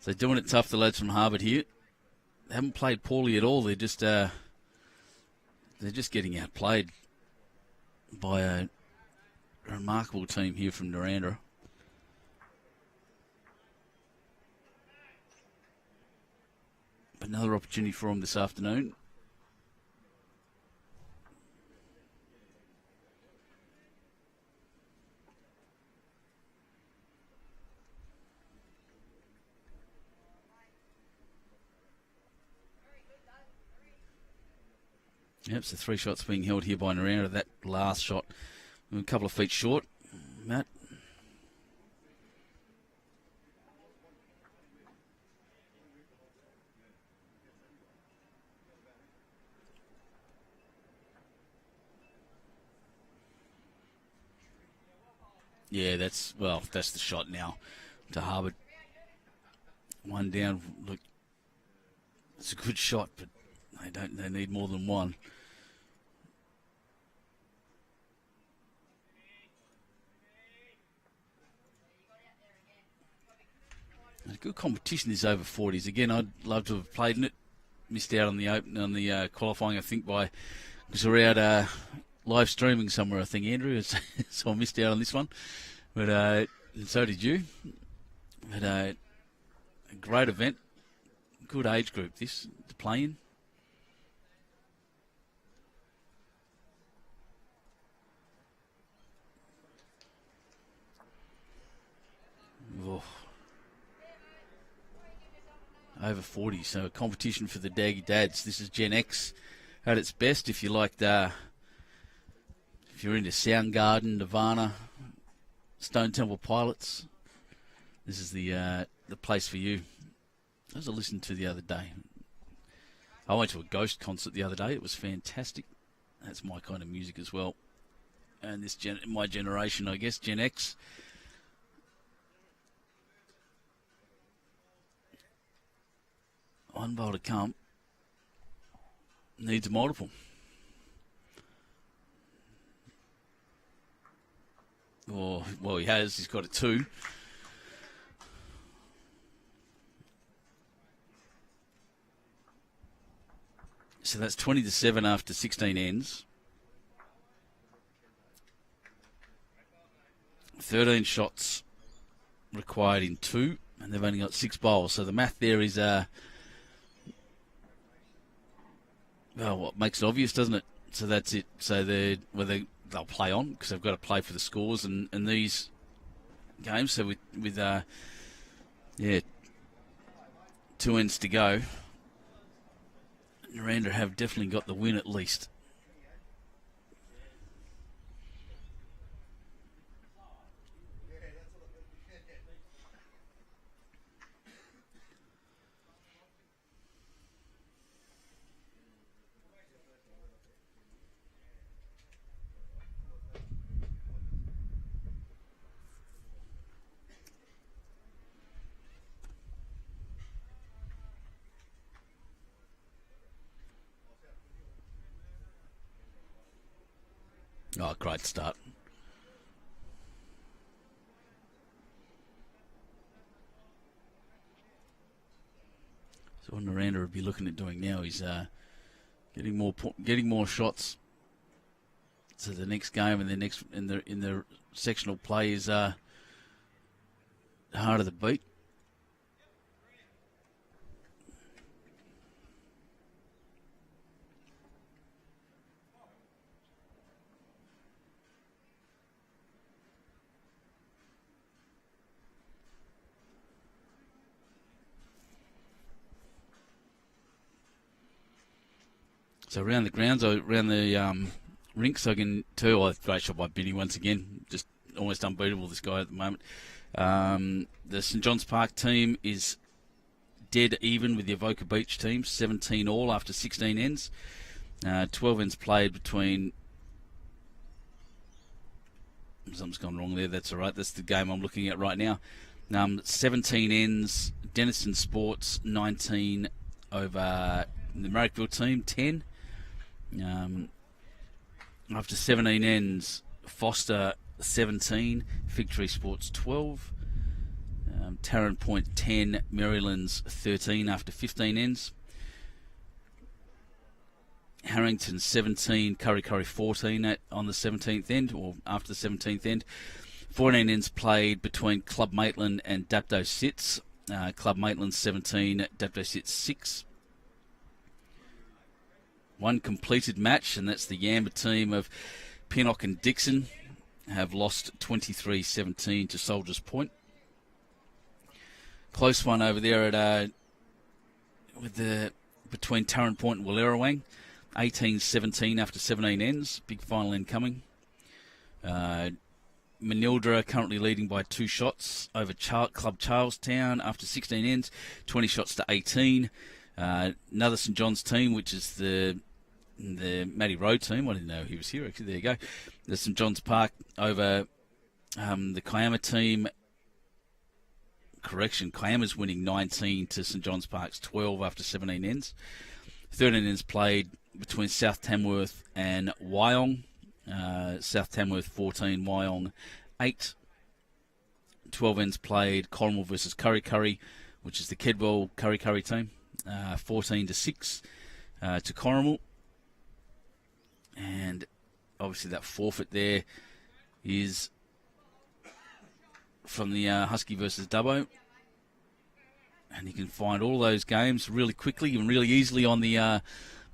[SPEAKER 1] So doing it tough, the lads from Harwood here. They haven't played poorly at all. They're just getting outplayed by a remarkable team here from Narandra. Another opportunity for them this afternoon. Yep, so 3 shots being held here by Narandra. That last shot, a couple of feet short. Matt. Yeah, that's the shot now to Harwood. 1 down. Look, it's a good shot, but they need more than 1. Good competition is over 40s. Again, I'd love to have played in it. Missed out on the qualifying, I think, because we're out live streaming somewhere, I think, Andrew. So I missed out on this one. But so did you. But a great event. Good age group, this, to play in. Oh. Over 40, so a competition for the Daggy Dads. This is Gen X at its best. If you liked, if you're into Soundgarden, Nirvana, Stone Temple Pilots, this is the place for you. As I listened to the other day, I went to a Ghost concert the other day. It was fantastic. That's my kind of music as well. And this my generation, I guess, Gen X. One bowl to come. Needs a multiple. Oh, well, he has. He's got a 2. So that's 20-7 after 16 ends. 13 shots required in 2, and they've only got 6 bowls. So the math there is what makes it obvious, doesn't it? So that's it. So they'll play on because they've got to play for the scores and these games. So with 2 ends to go, Narandra have definitely got the win at least. Oh, great start. So what Narandra would be looking at doing now is getting more shots. So the next game and the next in the sectional play is harder to beat. So around the grounds, around the rinks, I can tell. Oh, great shot by Benny once again. Just almost unbeatable, this guy at the moment. The St John's Park team is dead even with the Avoca Beach team, 17 all after 16 ends. 12 ends played between... Something's gone wrong there, that's all right. That's the game I'm looking at right now. 17 ends, Denison Sports 19 over the Marrickville team, 10. After 17 ends, Foster 17, Victory Sports 12, Tarrant Point 10, Maryland's 13 after 15 ends. Harrington 17, Curry 14 on the 17th end, or after the 17th end. 14 ends played between Club Maitland and Dapto Sits. Club Maitland 17, Dapto Sits 6. One completed match, and that's the Yamba team of Pinnock and Dickson, have lost 23-17 to Soldiers Point. Close one over there at between Tarrant Point and Wallerawang, 18-17 after 17 ends. Big final end coming. Manildra currently leading by 2 shots over Club Charlestown after 16 ends, 20 shots to 18. Another St John's team, which is the Matty Rowe team. I didn't know he was here, actually. There you go. The St John's Park over the Kiama team. Correction, Kiama's winning 19 to St John's Park's 12 after 17 ends. 13 ends played between South Tamworth and Wyong. South Tamworth 14, Wyong 8. 12 ends played, Corrimal versus Curry, which is the Kedwell Curry team. 14-6 to Corrimal. And obviously that forfeit there is from the Husky versus Dubbo. And you can find all those games really quickly and really easily on the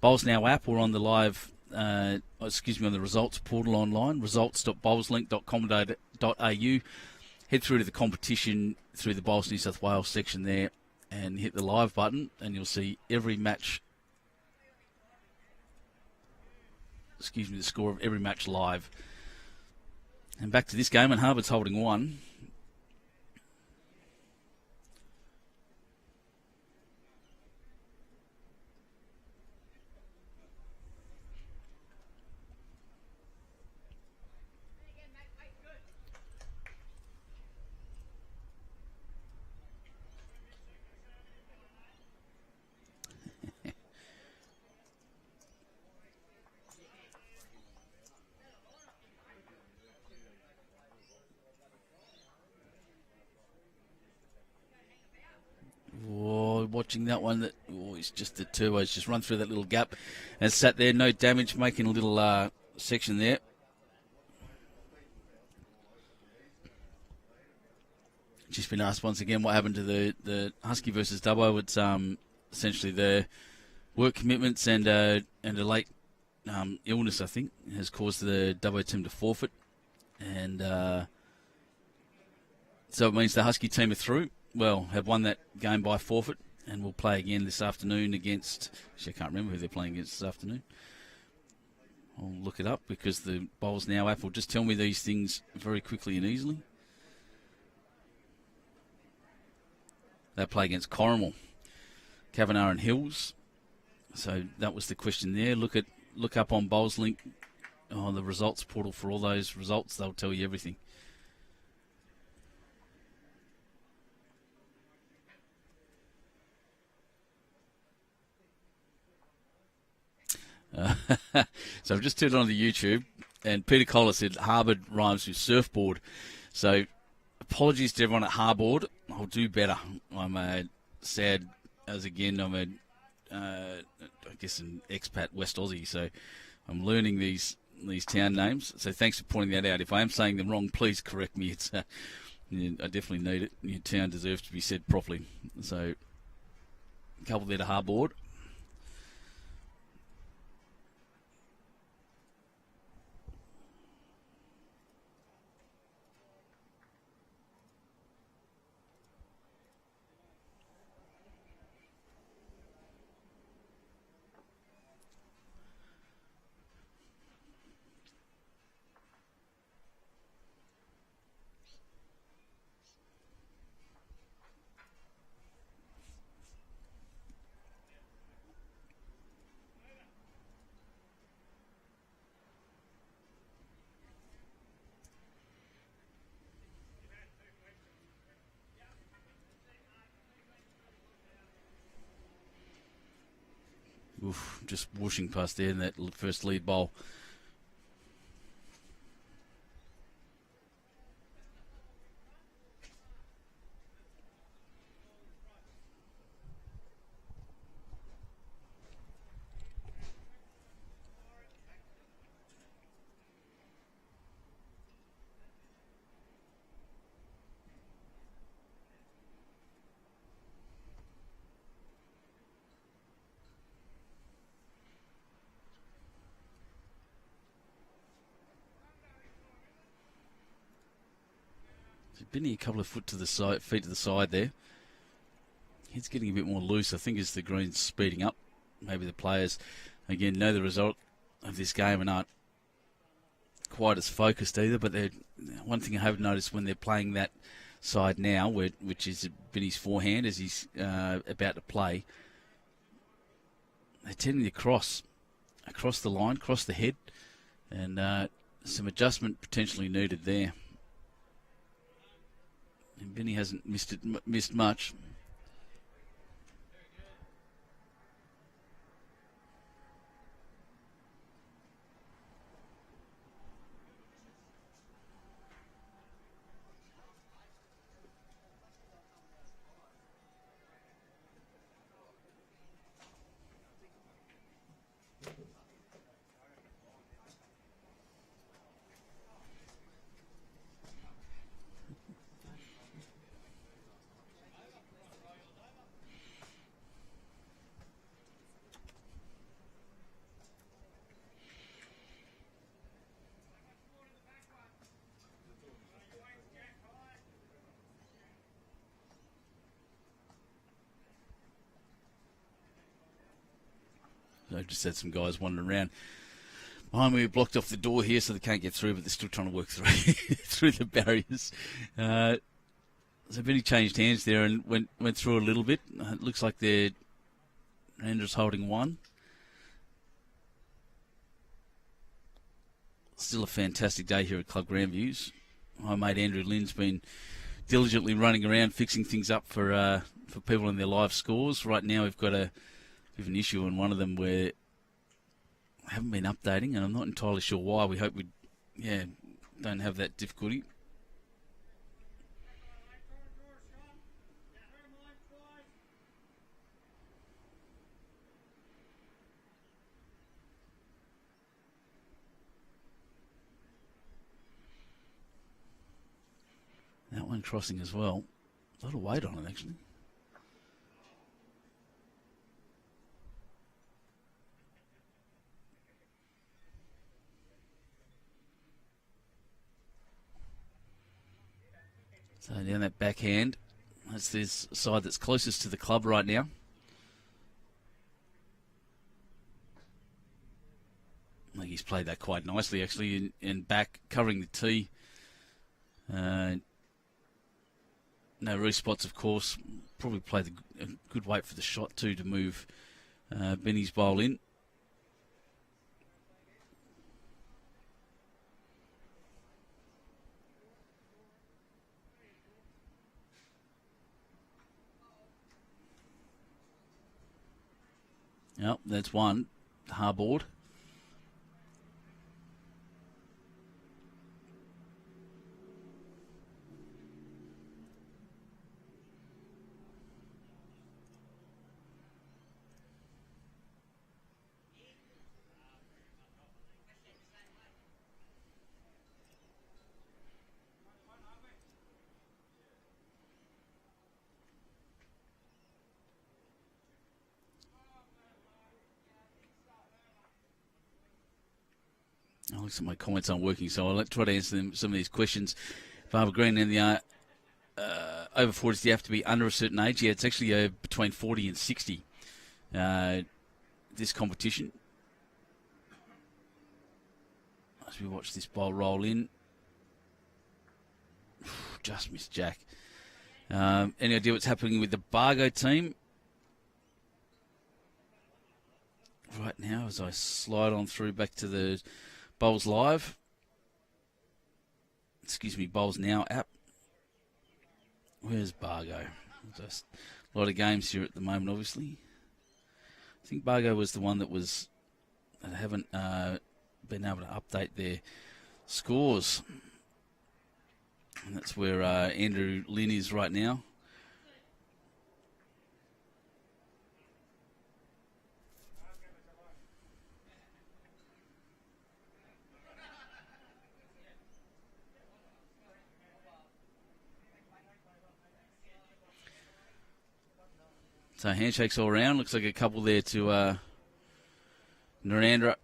[SPEAKER 1] Bowls Now app or on the live, on the results portal online, results.bowlslink.com.au. Head through to the competition through the Bowls New South Wales section there and hit the live button, and you'll see every match. The score of every match live. And back to this game, and Harwood's holding 1. Watching that one, it's just the turbo's just run through that little gap and sat there, no damage, making a little section there. Just been asked once again what happened to the Husky versus Dubbo. It's essentially their work commitments and a late illness, I think, has caused the Dubbo team to forfeit, and so it means the Husky team are through. Well, have won that game by forfeit, and will play again this afternoon against... Actually, I can't remember who they're playing against this afternoon. I'll look it up because the Bowls Now app will just tell me these things very quickly and easily. They play against Corrimal, Kavanagh and Hills. So that was the question there. Look up on Bowls Link on the results portal for all those results. They'll tell you everything. So I've just turned on the YouTube, And Peter Collar said Harwood rhymes with surfboard. So apologies to everyone at Harwood. I'll do better. I'm sad as, again, I'm I guess an expat West Aussie, so I'm learning these town names. So thanks for pointing that out. If I am saying them wrong, please correct me. It's I definitely need it. Your town deserves to be said properly. So a couple there to Harwood. Oof, just whooshing past there in that first lead bowl. Benny a couple of feet to the side there. He's getting a bit more loose, I think, as the green's speeding up. Maybe the players, again, know the result of this game and aren't quite as focused either. But one thing I have noticed when they're playing that side now, which is Benny's forehand as he's about to play, they're tending to cross across the line, cross the head, and some adjustment potentially needed there. And Benny hasn't missed much. I just had some guys wandering around. Behind me, we blocked off the door here so they can't get through, but they're still trying to work through through the barriers. So Benny changed hands there and went through a little bit. It looks like Narandra's holding one. Still a fantastic day here at Club Grandviews. My mate Andrew Lynn's been diligently running around fixing things up for people in their live scores. Right now we've got a bit of an issue on one of them where I haven't been updating, and I'm not entirely sure why. We hope we don't have that difficulty. That one crossing as well. A lot of weight on it, actually. So down that backhand, that's this side that's closest to the club right now. I think he's played that quite nicely, actually, and back, covering the tee. No respots, of course. Probably played a good weight for the shot, too, to move Benny's bowl in. Yep, that's one. Harwood. Oh, looks like my comments aren't working, so I'll try to answer some of these questions. Barbara Green and the over 40s, do you have to be under a certain age? Yeah, it's actually between 40 and 60, this competition. As we watch this bowl roll in. Just missed Jack. Any idea what's happening with the Bargo team? Right now, as I slide on through back to the Bowls Live. Excuse me, Bowls Now app. Where's Bargo? Just a lot of games here at the moment, obviously. I think Bargo was the one that haven't been able to update their scores. And that's where Andrew Lynn is right now. So handshakes all around. Looks like a couple there to Narandra.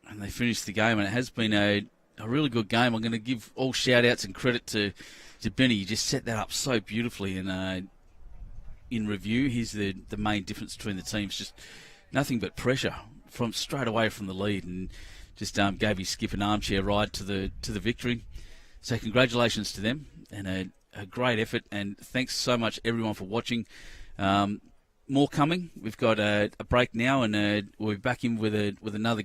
[SPEAKER 1] And they finished the game, and it has been a really good game. I'm going to give all shout-outs and credit to Benny. You just set that up so beautifully. And in review, here's the main difference between the teams. Just nothing but pressure from straight away from the lead, and just gave his skip an armchair ride to the victory. So congratulations to them, and a great effort, and thanks so much everyone for watching. More coming. We've got a break now, and we'll be back in with another